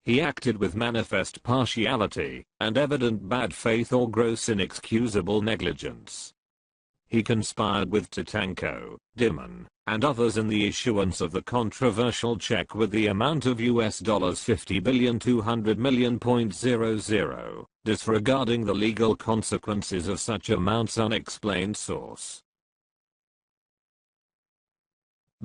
He acted with manifest partiality, and evident bad faith or gross inexcusable negligence. He conspired with Tatanko, Dimon, and others in the issuance of the controversial check with the amount of $50,200,000,000.00, disregarding the legal consequences of such amounts. Unexplained source.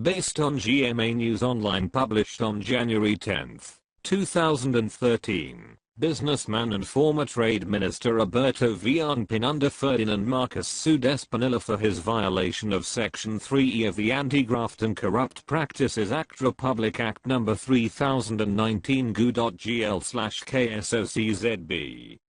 Based on GMA News Online published on January 10, 2013. Businessman and former Trade Minister Roberto Villamor under Ferdinand Marcos sued Espinilla for his violation of Section 3E of the Anti-Graft and Corrupt Practices Act Republic Act No. 3019 GU.GL/KSOCZB.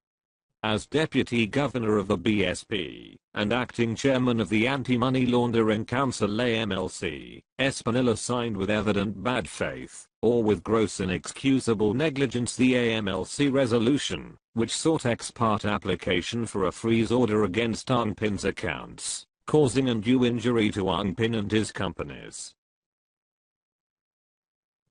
As Deputy Governor of the BSP, and Acting Chairman of the Anti-Money Laundering Council AMLC, Espinilla signed with evident bad faith, or with gross inexcusable negligence, the AMLC resolution, which sought ex parte application for a freeze order against Ang Pin's accounts, causing undue injury to Ang Pin and his companies.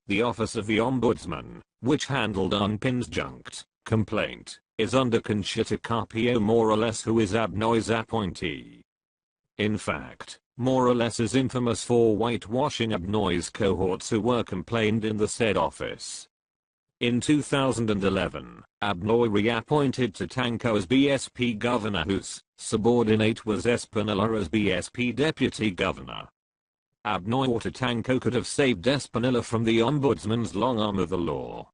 The Office of the Ombudsman, which handled Ang Pin's junct complaint, is under Conchita Carpio Morales, who is Abnoy's appointee. In fact, Morales is infamous for whitewashing Abnoy's cohorts who were complained in the said office. In 2011, Abnoy reappointed Tatanko as BSP governor, whose subordinate was Espinilla as BSP deputy governor. Abnoy or Tatanko could have saved Espinilla from the ombudsman's long arm of the law.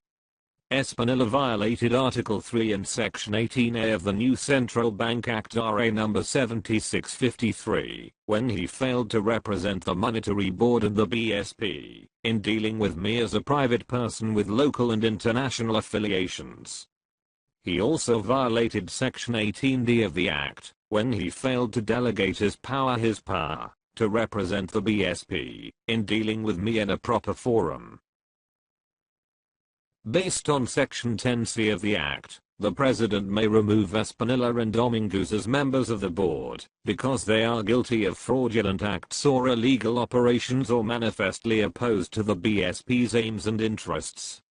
Espinilla violated Article 3 and Section 18A of the new Central Bank Act RA No. 7653, when he failed to represent the Monetary Board and the BSP, in dealing with me as a private person with local and international affiliations. He also violated Section 18D of the Act, when he failed to delegate his power to represent the BSP, in dealing with me in a proper forum. Based on Section 10C of the Act, the President may remove Espinilla and Dominguez as members of the board, because they are guilty of fraudulent acts or illegal operations or manifestly opposed to the BSP's aims and interests.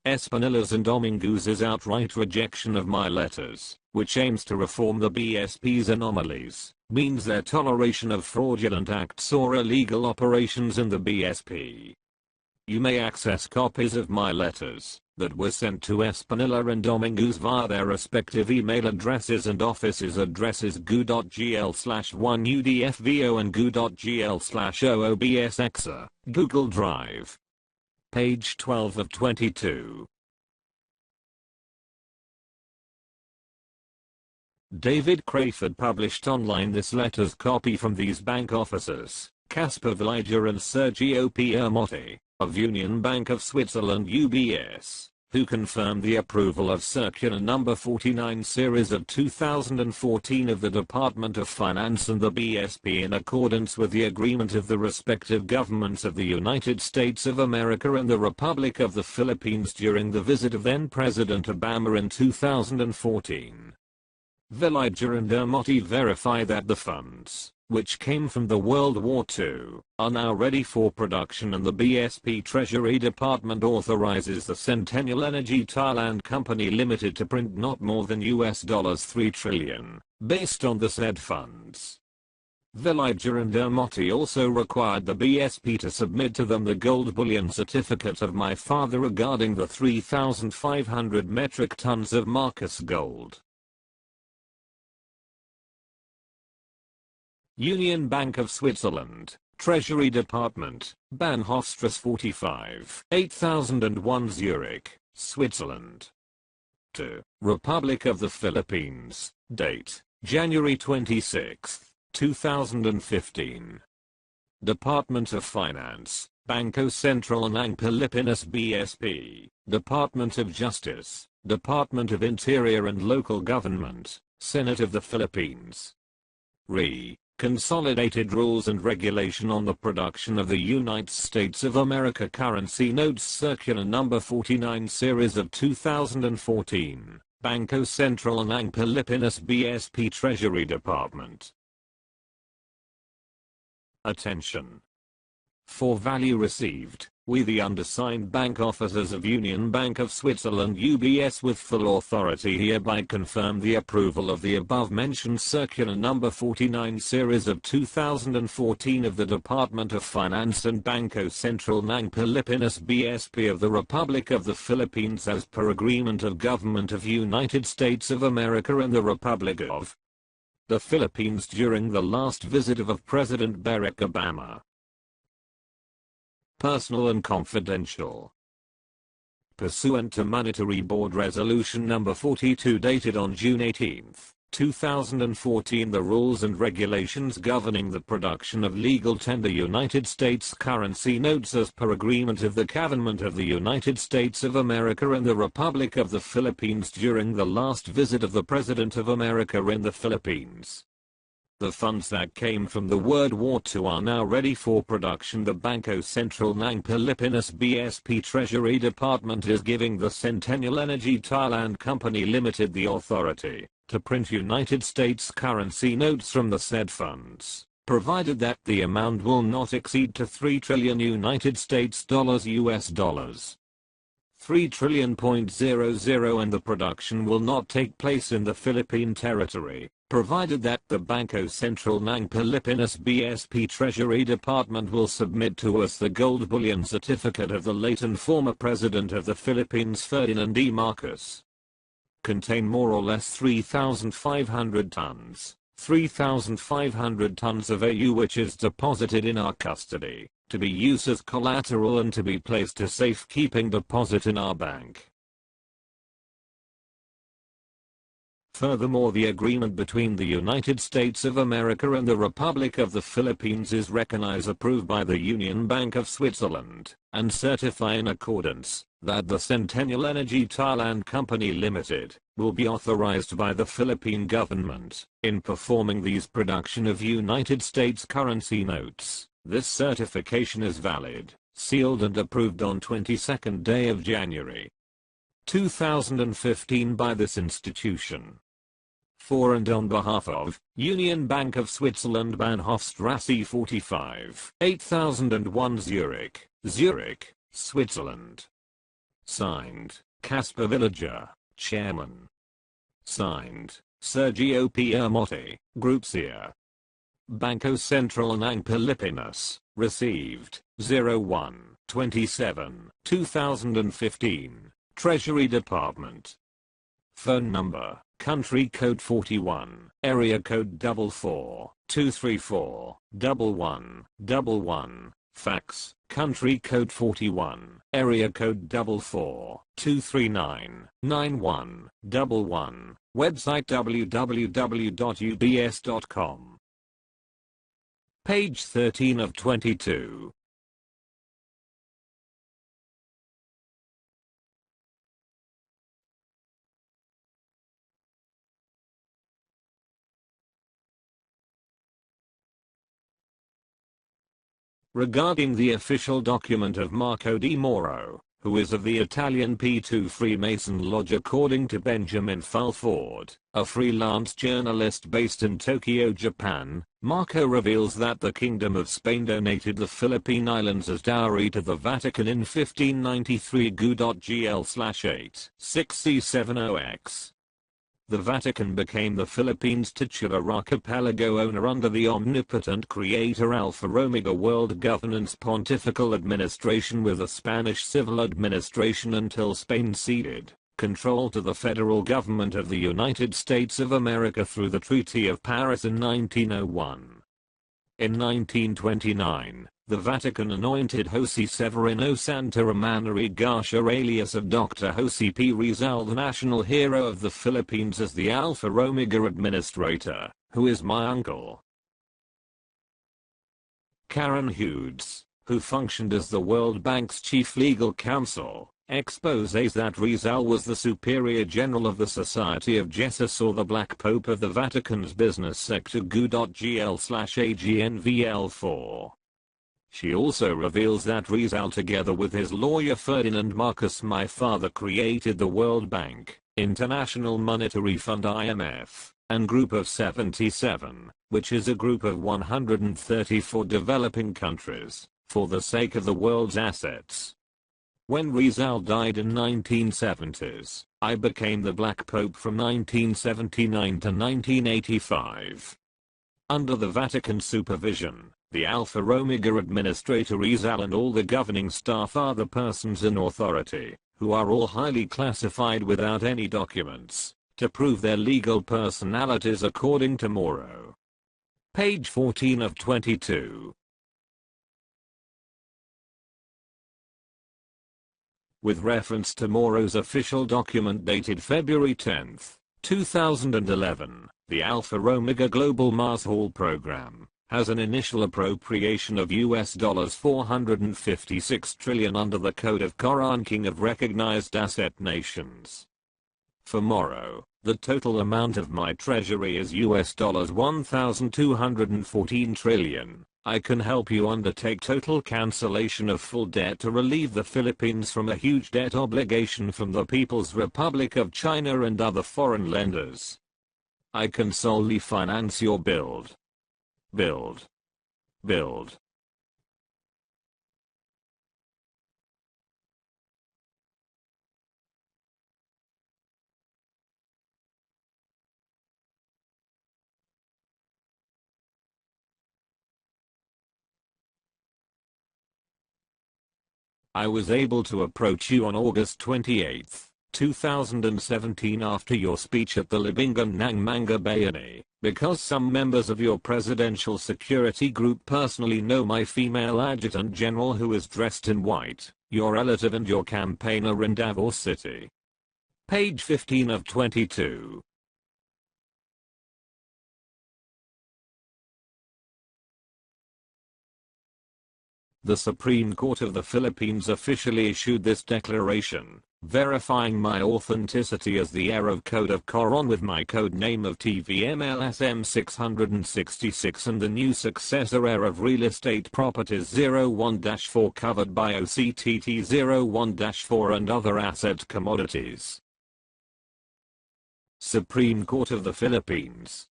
Espinilla's and Dominguez's outright rejection of my letters, which aims to reform the BSP's anomalies, means their toleration of fraudulent acts or illegal operations in the BSP. You may access copies of my letters that were sent to Espinilla and Dominguez via their respective email addresses and offices addresses goo.gl/1udfvo and goo.gl/oobsxa, Google Drive. Page 12 of 22. David Crayford published online this letter's copy from these bank officers, Caspar Villamor and Sergio Piermotti, of Union Bank of Switzerland UBS, who confirmed the approval of Circular No. 49 Series of 2014 of the Department of Finance and the BSP in accordance with the agreement of the respective governments of the United States of America and the Republic of the Philippines during the visit of then-President Obama in 2014. Villamor and Piermotti verify that the funds, which came from the World War II, are now ready for production, and the BSP Treasury Department authorizes the Centennial Energy Thailand Company Limited to print not more than $3 trillion, based on the said funds. Villamor and Piermotti also required the BSP to submit to them the gold bullion certificate of my father regarding the 3,500 metric tons of Marcus gold. Union Bank of Switzerland, Treasury Department, Bahnhofstrasse 45, 8001 Zurich, Switzerland. To Republic of the Philippines, date, January 26, 2015. Department of Finance, Bangko Sentral ng Pilipinas BSP, Department of Justice, Department of Interior and Local Government, Senate of the Philippines. Re. Consolidated Rules and Regulation on the Production of the United States of America Currency Notes Circular No. 49 Series of 2014, Banco Central ng Pilipinas BSP Treasury Department. Attention! For value received, we the undersigned bank officers of Union Bank of Switzerland UBS with full authority hereby confirm the approval of the above-mentioned Circular No. 49 Series of 2014 of the Department of Finance and Banco Central ng Pilipinas BSP of the Republic of the Philippines as per Agreement of Government of United States of America and the Republic of the Philippines during the last visit of President Barack Obama. Personal and confidential. Pursuant to Monetary Board Resolution No. 42 dated on June 18, 2014, the rules and regulations governing the production of legal tender United States currency notes as per agreement of the Government of the United States of America and the Republic of the Philippines during the last visit of the President of America in the Philippines. The funds that came from the World War II are now ready for production. The Banco Central ng Pilipinas BSP Treasury Department is giving the Centennial Energy Thailand Company Limited the authority to print United States currency notes from the said funds, provided that the amount will not exceed to 3 trillion United States dollars US dollars. 3 trillion.00 and the production will not take place in the Philippine territory, provided that the Banco Central ng Pilipinas BSP Treasury Department will submit to us the gold bullion certificate of the late and former President of the Philippines Ferdinand E. Marcos. Contain more or less 3,500 tons, 3,500 tons of AU which is deposited in our custody, to be used as collateral and to be placed as safekeeping deposit in our bank. Furthermore, the agreement between the United States of America and the Republic of the Philippines is recognized, approved by the Union Bank of Switzerland, and certify in accordance that the Centennial Energy Thailand Company Limited will be authorized by the Philippine government in performing these production of United States currency notes. This certification is valid, sealed and approved on 22nd day of January 2015 by this institution. For and on behalf of Union Bank of Switzerland, Bahnhofstrasse 45, 8001 Zurich, Zurich, Switzerland. Signed, Caspar Villager, Chairman. Signed, Sergio Piamotti, Group Seer. Banco Central ng Pilipinas, received, 01/27/2015, Treasury Department. Phone number, country code 41, area code 44-234-1111, fax, country code 41, area code 44-239-9111, website www.ubs.com. Page 13 of 22. Regarding the official document of Marco Di Moro, who is of the Italian P2 Freemason Lodge, according to Benjamin Fulford, a freelance journalist based in Tokyo, Japan, Marco reveals that the Kingdom of Spain donated the Philippine Islands as dowry to the Vatican in 1593 GU.GL/86C70X. The Vatican became the Philippines' titular archipelago owner under the omnipotent creator Alpha Omega World Governance Pontifical Administration with a Spanish civil administration until Spain ceded control to the federal government of the United States of America through the Treaty of Paris in 1901. In 1929, the Vatican anointed Jose Severino Santamaria y Garcia, alias of Dr. Jose P. Rizal, the national hero of the Philippines, as the Alpha Omega administrator, who is my uncle. Karen Hughes, who functioned as the World Bank's chief legal counsel, Exposes that Rizal was the Superior General of the Society of Jesus or the Black Pope of the Vatican's business sector GU.GL/AGNVL4. She also reveals that Rizal together with his lawyer Ferdinand Marcos my father created the World Bank, International Monetary Fund IMF, and Group of 77, which is a group of 134 developing countries, for the sake of the world's assets. When Rizal died in 1970s, I became the Black Pope from 1979 to 1985. Under the Vatican supervision, the Alpha Omega Administrator Rizal and all the governing staff are the persons in authority, who are all highly classified without any documents, to prove their legal personalities according to Moro. Page 14 of 22. With reference to Moro's official document dated February 10, 2011, the Alpha Omega Global Mars Hall Program has an initial appropriation of $456 trillion under the Code of Co-ranking of Recognized Asset Nations. For Moro, the total amount of my treasury is $1,214 trillion. I can help you undertake total cancellation of full debt to relieve the Philippines from a huge debt obligation from the People's Republic of China and other foreign lenders. I can solely finance your build. I was able to approach you on August 28, 2017 after your speech at the Libingan ng Mga Bayani, because some members of your presidential security group personally know my female adjutant general who is dressed in white, your relative and your campaigner in Davao City. Page 15 of 22. The Supreme Court of the Philippines officially issued this declaration, verifying my authenticity as the heir of Code of Coron with my code name of TVMLSM 666 and the new successor heir of Real Estate Properties 01-4 covered by OCTT 01-4 and other asset commodities. Supreme Court of the Philippines.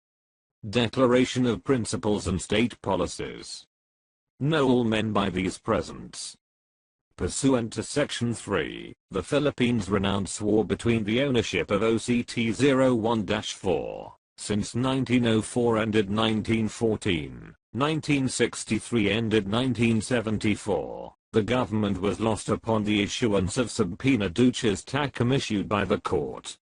Declaration of Principles and State Policies. Know all men by these presents. Pursuant to Section 3, the Philippines renounce war between the ownership of OCT 01-4, since 1904 ended 1914, 1963 ended 1974, the government was lost upon the issuance of subpoena duces tactum issued by the court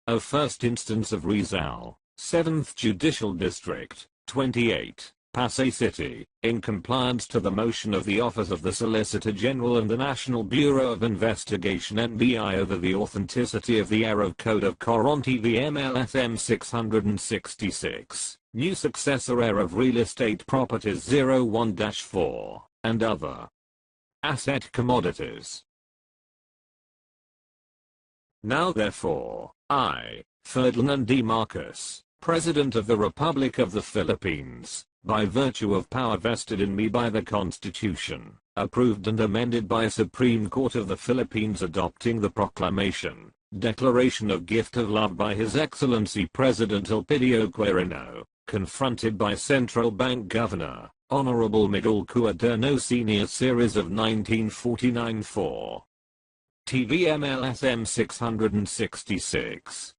of first instance of Rizal, 7th Judicial District, 28. Pasay City, in compliance to the motion of the Office of the Solicitor General and the National Bureau of Investigation NBI over the authenticity of the heir of Code of Coron TVMLSM 666, new successor heir of Real Estate Properties 01-4, and other asset commodities. Now therefore, I, Ferdinand D. Marcos, President of the Republic of the Philippines, by virtue of power vested in me by the Constitution, approved and amended by Supreme Court of the Philippines adopting the proclamation, Declaration of Gift of Love by His Excellency President Elpidio Quirino, confronted by Central Bank Governor, Honorable Miguel Cuaderno Sr. Series of 1949-4. TVMLSM 666.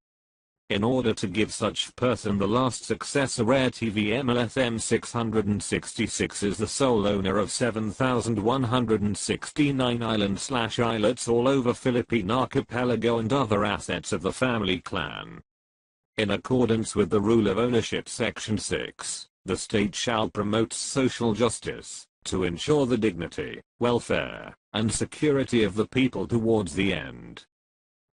In order to give such person the last successor heir TVMLSM 666 is the sole owner of 7,169 islands/islets all over Philippine archipelago and other assets of the family clan. In accordance with the Rule of Ownership Section 6, the state shall promote social justice, to ensure the dignity, welfare, and security of the people towards the end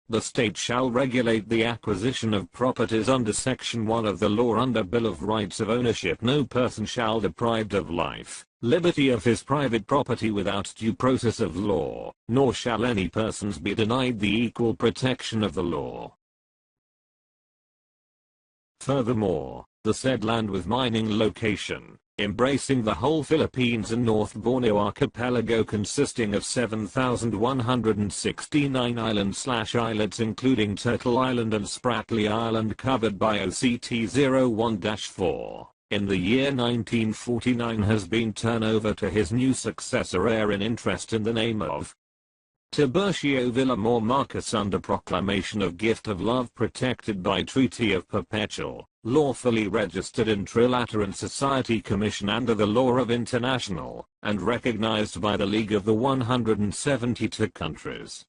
The state shall regulate the acquisition of properties under Section 1 of the law under Bill of Rights of Ownership. No person shall deprived of life, liberty of his private property without due process of law, nor shall any persons be denied the equal protection of the law. Furthermore, the said land with mining location, embracing the whole Philippines and North Borneo archipelago consisting of 7,169 islands/islets including Turtle Island and Spratly Island covered by OCT 01-4, in the year 1949 has been turned over to his new successor heir in interest in the name of Tiburcio Villamor Marcus under proclamation of gift of love protected by Treaty of Perpetual, lawfully registered in Trilateran Society Commission under the law of international, and recognized by the League of the 172 countries.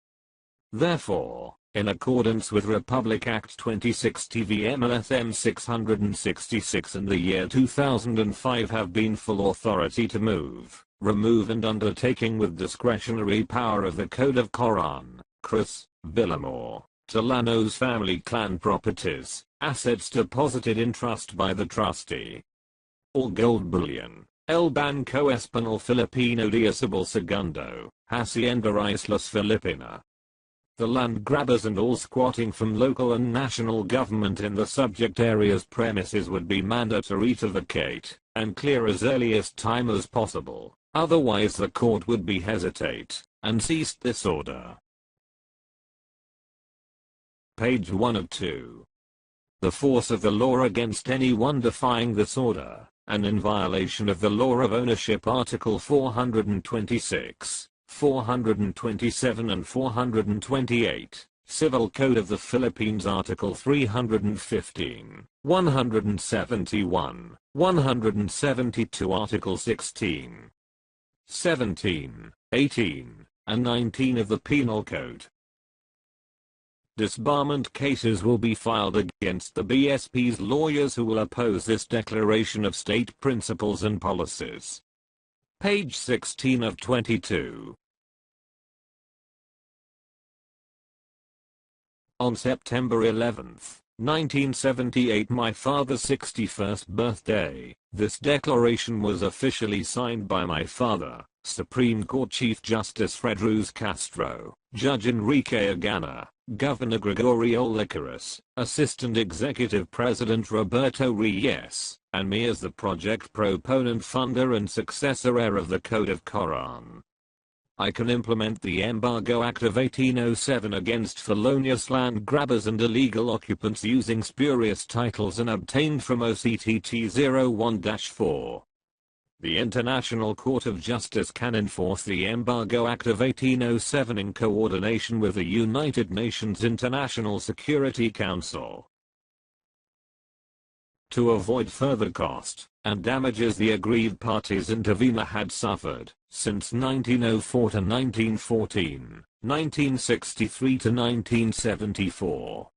Therefore, in accordance with Republic Act 2060 VMLSM 666 in the year 2005 have been full authority to move, remove and undertaking with discretionary power of the Code of Coran, Cruz, Villamor, Tallano's family clan properties, assets deposited in trust by the trustee. All gold bullion, El Banco Espanol Filipino Diosable Segundo, Hacienda Islas Filipina. The land grabbers and all squatting from local and national government in the subject areas premises would be mandatory to vacate, and clear as earliest time as possible, otherwise the court would be hesitate, and ceased this order. Page 1 of 2. The force of the law against anyone defying this order, and in violation of the law of ownership Article 426, 427 and 428, Civil Code of the Philippines Article 315, 171, 172 Article 16, 17, 18, and 19 of the Penal Code. Disbarment cases will be filed against the BSP's lawyers who will oppose this declaration of state principles and policies. Page 16 of 22. On September 11, 1978, my father's 61st birthday, this declaration was officially signed by my father, Supreme Court Chief Justice Fredruz Castro, Judge Enrique Agana, Governor Gregorio Licorice, Assistant Executive President Roberto Reyes, and me as the project proponent, funder and successor heir of the Code of Coran. I can implement the Embargo Act of 1807 against felonious land grabbers and illegal occupants using spurious titles and obtained from OCTT 01-4. The International Court of Justice can enforce the Embargo Act of 1807 in coordination with the United Nations International Security Council. To avoid further cost and damages the aggrieved parties intervener had suffered since 1904 to 1914, 1963 to 1974.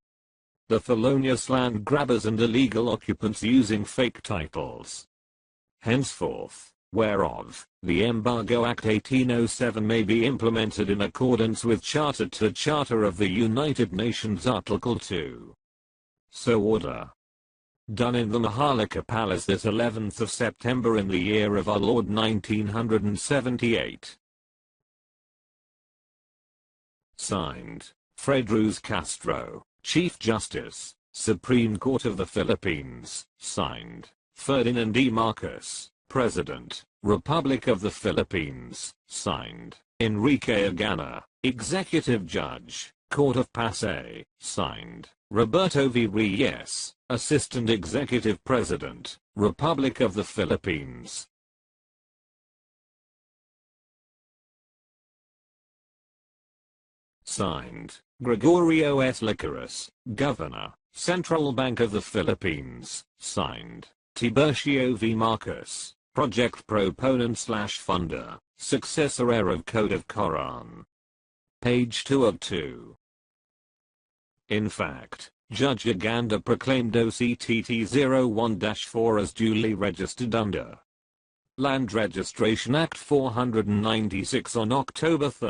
The felonious land grabbers and illegal occupants using fake titles. Henceforth, whereof, the Embargo Act 1807 may be implemented in accordance with Charter to Charter of the United Nations Article 2. So order. Done in the Maharlika Palace this 11th of September in the year of our Lord 1978. Signed, Fredruz Castro, Chief Justice, Supreme Court of the Philippines. Signed, Ferdinand E. Marcos, President, Republic of the Philippines. Signed, Enrique Agana, Executive Judge, Court of Pasay. Signed, Roberto V. Reyes, Assistant Executive President, Republic of the Philippines. Signed, Gregorio S. Licorice, Governor, Central Bank of the Philippines. Signed, Tiburcio V. Marcos, Project Proponent/Funder, Successor heir of Code of Coran. Page 2 of 2. In fact, Judge Aganda proclaimed OCTT 01-4 as duly registered under Land Registration Act 496 on October 3,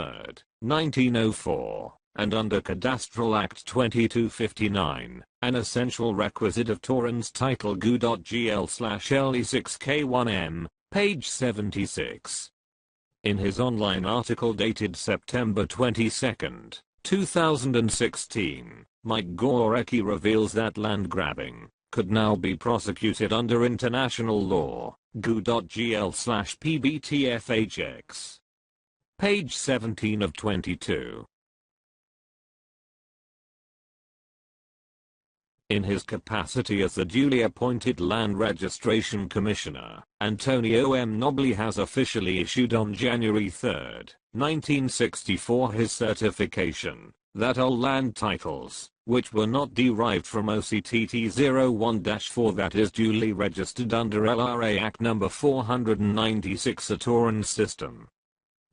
1904, and under Cadastral Act 2259, an essential requisite of Torrens Title GU.GL/LE6K1M, page 76. In his online article dated September 22, 2016, Mike Gorecki reveals that land grabbing could now be prosecuted under international law, GU.GL/PBTFHX. Page 17 of 22. In his capacity as the duly appointed Land Registration Commissioner, Antonio M. Nobili has officially issued on January 3, 1964 his certification that all land titles, which were not derived from OCTT 01-4 that is duly registered under LRA Act No. 496 a Torrens system,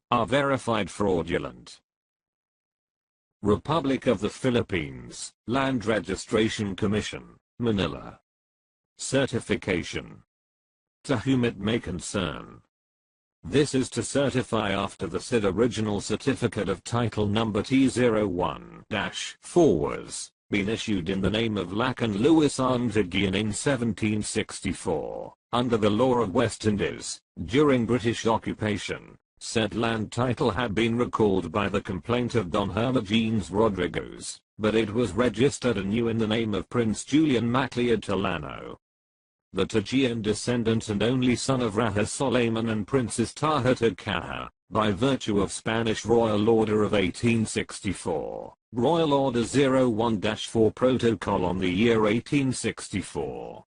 are verified fraudulent. Republic of the Philippines, Land Registration Commission, Manila. Certification. To whom it may concern. This is to certify after the said original certificate of title number T01-4 was been issued in the name of Lacan Louis Arne Tagean in 1764, under the law of West Indies, during British occupation. Said land title had been recalled by the complaint of Don Hermogenes Rodriguez, but it was registered anew in the name of Prince Julian MacLeod Tallano, the Tagean descendant and only son of Raja Soleiman and Princess Taha Takaha, by virtue of Spanish Royal Order of 1864, Royal Order 01-4 Protocol on the year 1864.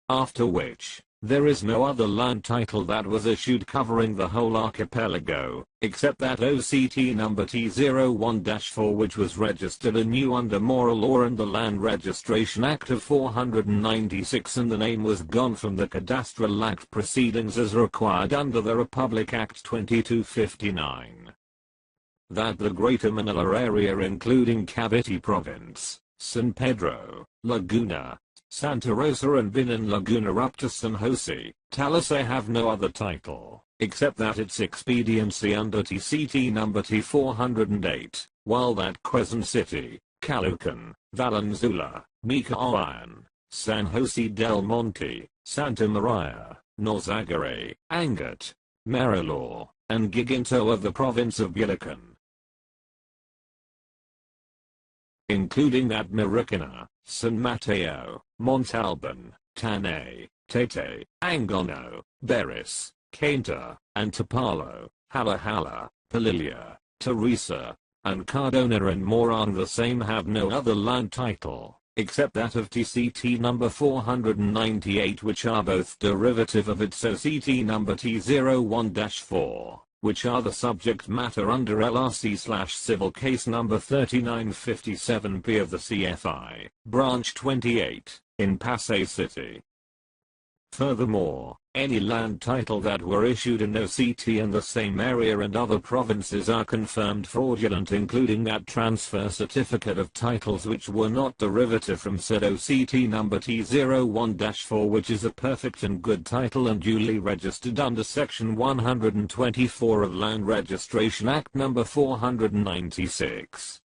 After which, there is no other land title that was issued covering the whole archipelago, except that OCT number T01-4 which was registered anew under moral law and the Land Registration Act of 496 and the name was gone from the Cadastral Act proceedings as required under the Republic Act 2259. That the Greater Manila area including Cavite Province, San Pedro, Laguna, Santa Rosa and Binin Laguna up to San Jose, Talisay have no other title, except that its expediency under TCT number T408, while that Quezon City, Caloocan, Valenzuela, Micaoyan, San Jose del Monte, Santa Maria, Norzagaray, Angat, Marilao, and Giginto of the province of Bulacan, including that Marikina, San Mateo, Montalban, Tanay, Taytay, Angono, Beris, Cainta, Antipolo, Halahala, Palilia, Teresa, and Cardona and Morong the same have no other land title, except that of TCT number 498 which are both derivative of its OCT number T01-4. Which are the subject matter under LRC/civil case number 3957P of the CFI, branch 28, in Pasay City. Furthermore, any land title that were issued in OCT in the same area and other provinces are confirmed fraudulent including that transfer certificate of titles which were not derivative from said OCT number T01-4 which is a perfect and good title and duly registered under section 124 of Land Registration Act No. 496.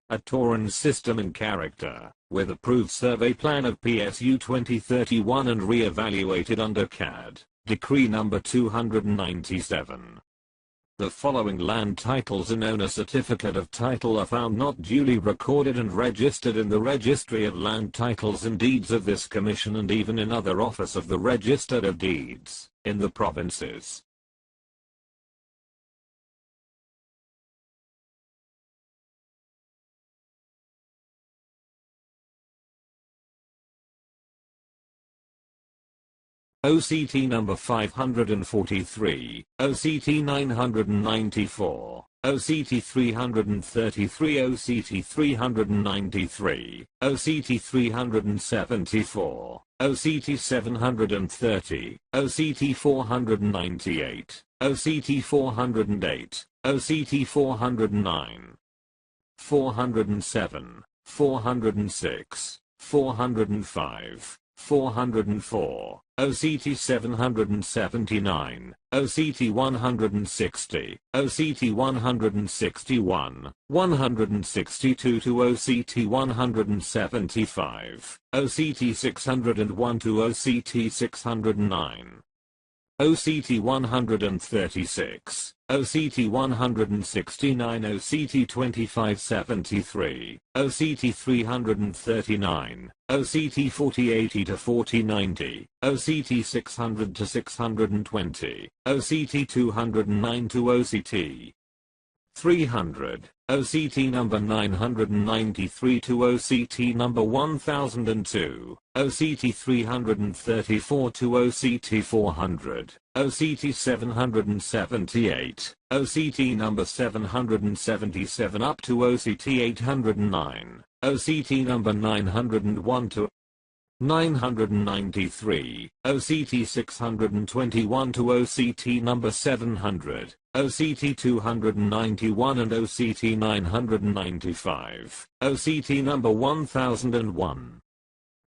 A Torrens system in character, with approved survey plan of PSU 2031 and re-evaluated under CAD, Decree No. 297. The following land titles and owner certificate of title are found not duly recorded and registered in the Registry of Land Titles and Deeds of this Commission and even in other office of the Register of Deeds, in the provinces. OCT number 543, OCT 994, OCT 333, OCT 393, OCT 374, OCT 730, OCT 498, OCT 408, OCT 409, 407, 406, 405, 404, OCT 779, OCT 160, OCT 161, 162 to OCT 175, OCT 601 to OCT 609. OCT 136, OCT 169, OCT 2573, OCT 339, OCT 4080 to 4090, OCT 600 to 620, OCT 209 to OCT 300, OCT number 993 to OCT number 1002, OCT 334 to OCT 400, OCT 778, OCT number 777 up to OCT 809, OCT number 901 to 993, OCT 621 to OCT number 700, OCT 291 and OCT 995, OCT number 1001.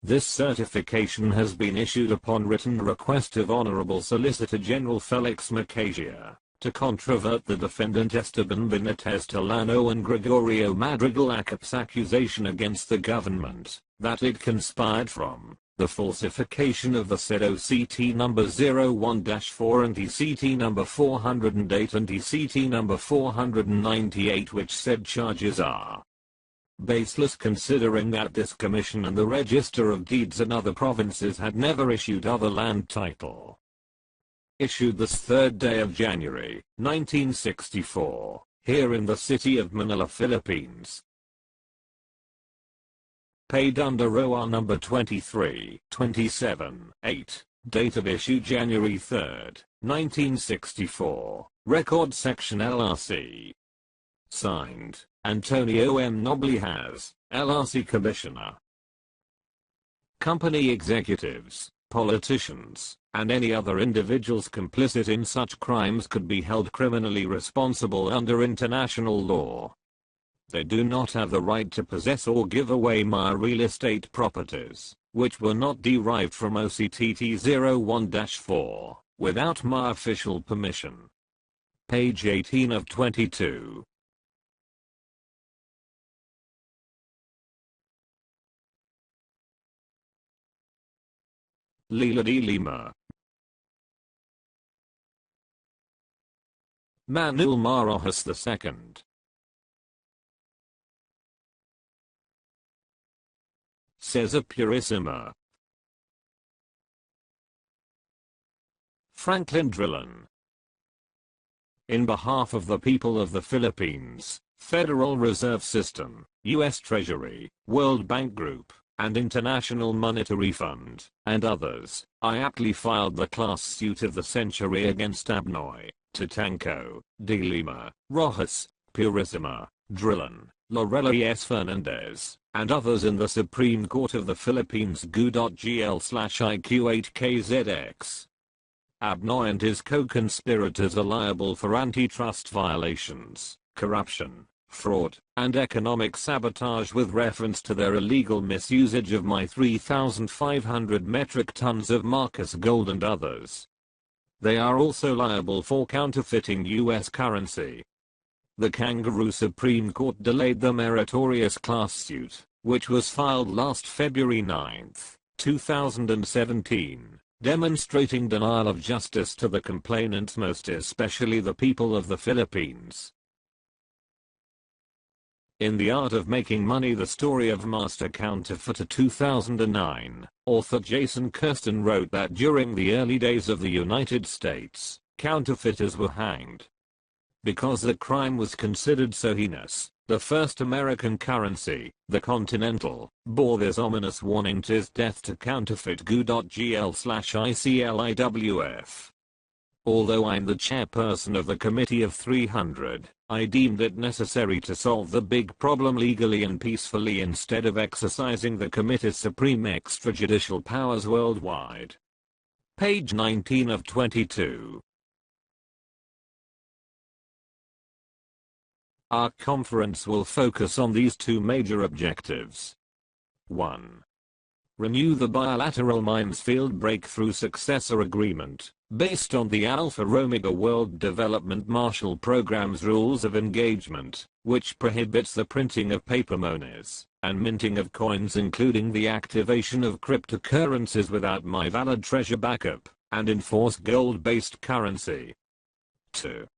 This certification has been issued upon written request of Honorable Solicitor General Felix Macasia, to controvert the defendant Esteban Benitez Tallano and Gregorio Madrigal Acap's accusation against the government, that it conspired from the falsification of the said OCT number 01-4 and ECT number 408 and ECT number 498, which said charges are baseless, considering that this commission and the Register of Deeds in other provinces had never issued other land title. Issued this 3rd day of January, 1964, here in the city of Manila, Philippines. Paid under ROA number 23-27-8, date of issue January 3rd, 1964, record section LRC. Signed, Antonio M. Noblehaz, LRC Commissioner. Company executives, politicians, and any other individuals complicit in such crimes could be held criminally responsible under international law. They do not have the right to possess or give away mere real estate properties, which were not derived from OCTT 01-4, without mere official permission. Page 18 of 22. Lila de Lima. Manuel Marojas II. Cesar Purissima. Franklin Drilon. In behalf of the people of the Philippines, Federal Reserve System, U.S. Treasury, World Bank Group, and International Monetary Fund, and others, I aptly filed the class suit of the century against Abnoy, Tatanco, de Lima, Rojas, Purissima, Drilon, Lorella S. Fernandez, and others in the Supreme Court of the Philippines GU.GL/IQ8KZX. Abnoy and his co-conspirators are liable for antitrust violations, corruption, fraud, and economic sabotage with reference to their illegal misusage of my 3,500 metric tons of Marcus gold and others. They are also liable for counterfeiting U.S. currency. The Kangaroo Supreme Court delayed the meritorious class suit, which was filed last February 9, 2017, demonstrating denial of justice to the complainants, most especially the people of the Philippines. In The Art of Making Money: The Story of Master Counterfeiter 2009, author Jason Kirsten wrote that during the early days of the United States, counterfeiters were hanged. Because the crime was considered so heinous, the first American currency, the Continental, bore this ominous warning: "'Tis death to counterfeit GU.GL/ICLIWF." Although I'm the chairperson of the Committee of 300, I deemed it necessary to solve the big problem legally and peacefully instead of exercising the committee's supreme extrajudicial powers worldwide. Page 19 of 22. Our conference will focus on these two major objectives. 1. Renew the bilateral Minesfield Breakthrough Successor Agreement, based on the Alpha Omega World Development Marshall Program's rules of engagement, which prohibits the printing of paper monies and minting of coins, including the activation of cryptocurrencies without my valid treasure backup, and enforce gold-based currency. 2.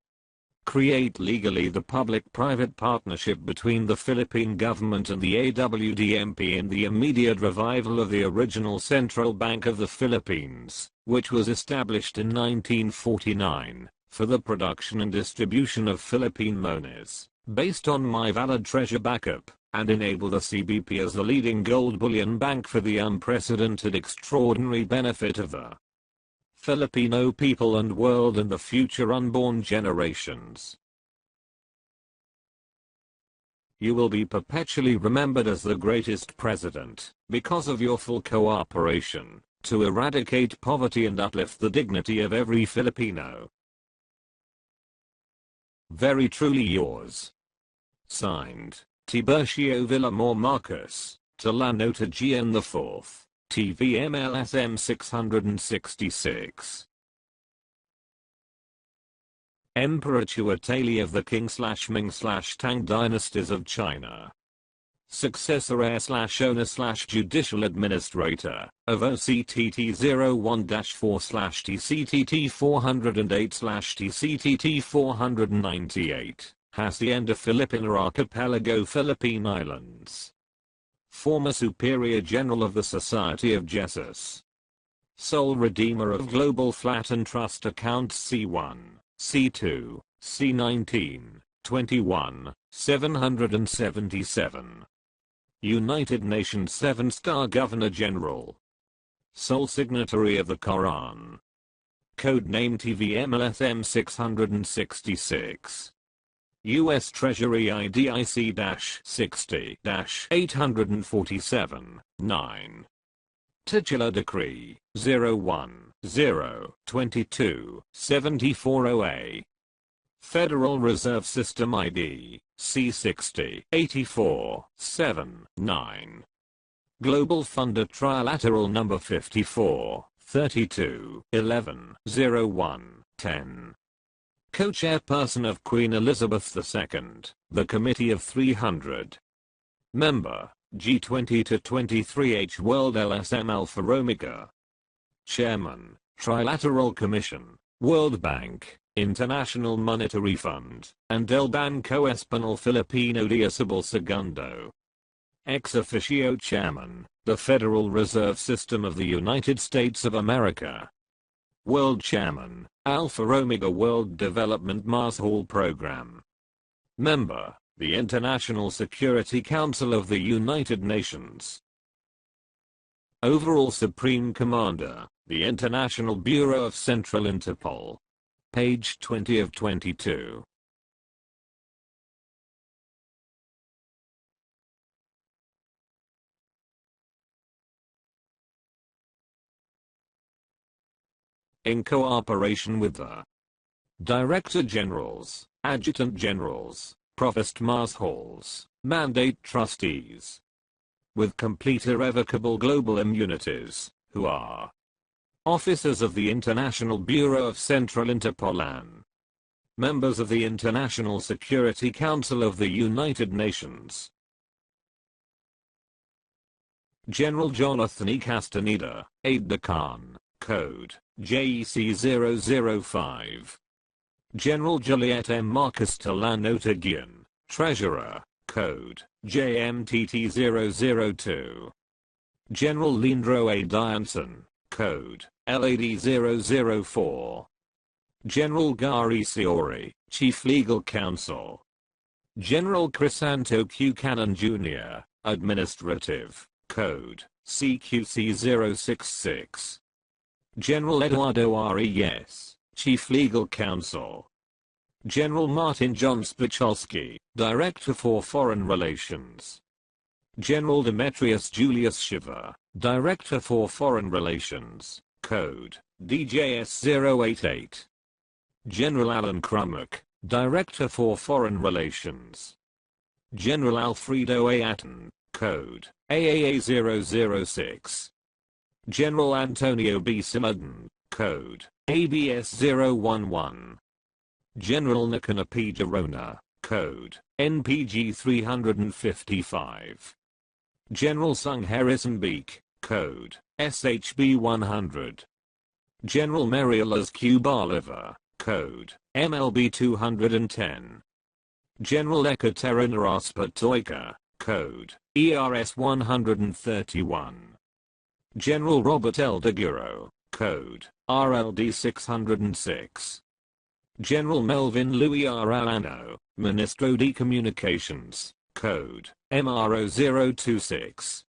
Create legally the public-private partnership between the Philippine government and the AWDMP in the immediate revival of the original Central Bank of the Philippines, which was established in 1949, for the production and distribution of Philippine monies, based on my valid treasure backup, and enable the CBP as the leading gold bullion bank for the unprecedented extraordinary benefit of the Filipino people and world and the future unborn generations. You will be perpetually remembered as the greatest president, because of your full cooperation, to eradicate poverty and uplift the dignity of every Filipino. Very truly yours. Signed, Tiburcio Villamor Marcus, Tallano Tagean IV. TVMLSM 666. Emperor Chuatali of the Qing/Ming/Tang dynasties of China. Successor heir/owner/judicial administrator of OCTT 01-4/TCTT 408/TCTT 498, Hacienda Filipina Archipelago Philippine Islands. Former Superior General of the Society of Jesus. Sole Redeemer of Global Flat and Trust Accounts C1, C2, C19, 21, 777. United Nations 7-star Governor General. Sole Signatory of the Quran. Codename TVMLSM 666. U.S. Treasury IDIC-60-847, 9. Titular Decree, 01-0-22-74-0A. Federal Reserve System ID, C60-84, 7, 9. Global Funder Trilateral Number 54, 32, 11, 01, 10. Co-chairperson of Queen Elizabeth II, the Committee of 300. Member, G20 to 23H World LSM Alpha Omega. Chairman, Trilateral Commission, World Bank, International Monetary Fund, and El Banco Español Filipino de Isabel II. Ex officio Chairman, the Federal Reserve System of the United States of America. World Chairman, Alpha Omega World Development Marshall Program. Member, the International Security Council of the United Nations. Overall Supreme Commander, the International Bureau of Central Interpol. Page 20 of 22. In cooperation with the Director Generals, Adjutant Generals, Provost Marshalls, Mandate Trustees, with complete irrevocable global immunities, who are officers of the International Bureau of Central Interpol and members of the International Security Council of the United Nations. General Jonathan E. Castaneda, Aide-de-Camp, Code, JEC 005. General Juliet M. Marcus Tallano Tagean, Treasurer, Code, JMTT 002. General Leandro A. Dianson, Code, LAD 004. General Gary Siori, Chief Legal Counsel. General Crisanto Q. Cannon Jr., Administrative, Code, CQC 066. General Eduardo R.E.S., Chief Legal Counsel. General Martin John Spicholsky, Director for Foreign Relations. General Demetrius Julius Shiva, Director for Foreign Relations, Code, DJS 088. General Alan Crummock, Director for Foreign Relations. General Alfredo A. Atten, Code, AAA006. General Antonio B. Simadan, Code, ABS011. General Nicanor P. Girona, Code, NPG 355. General Sung Harrison Beek, Code, SHB 100. General Merialas Q. Barliver, Code, MLB 210. General Ekaterina Raspatoika, Code, ERS 131. General Robert L. Deguro, Code, RLD 606. General Melvin Louis Arellano, Ministro de Communications, Code, MRO 026.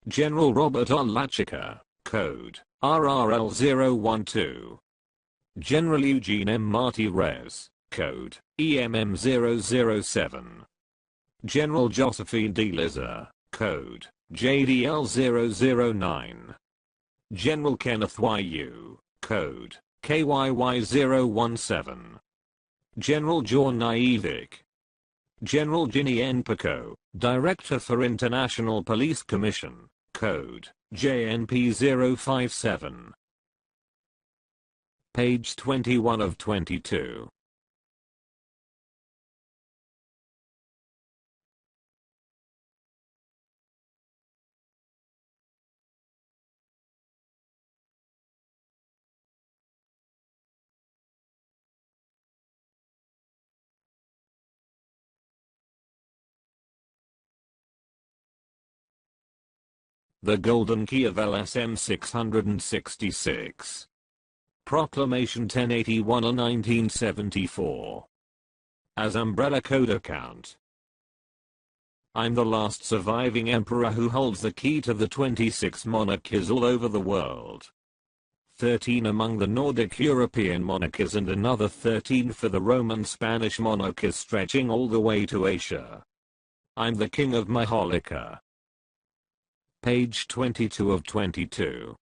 General Robert R. Lachica, Code, RRL 012. General Eugene M. Martirez, Code, EMM 007. General Josephine D. Liza, Code, JDL 009. General Kenneth Y.U., Code, KYY 017. General John Naivic. General Ginny N. Pico, Director for International Police Commission, Code, JNP 057. Page 21 of 22. The Golden Key of LSM 666. Proclamation 1081 of 1974. As Umbrella Code Account. I'm the last surviving emperor who holds the key to the 26 monarchies all over the world. 13 among the Nordic European monarchies and another 13 for the Roman Spanish monarchies stretching all the way to Asia. I'm the king of Maholica. Page 22 of 22.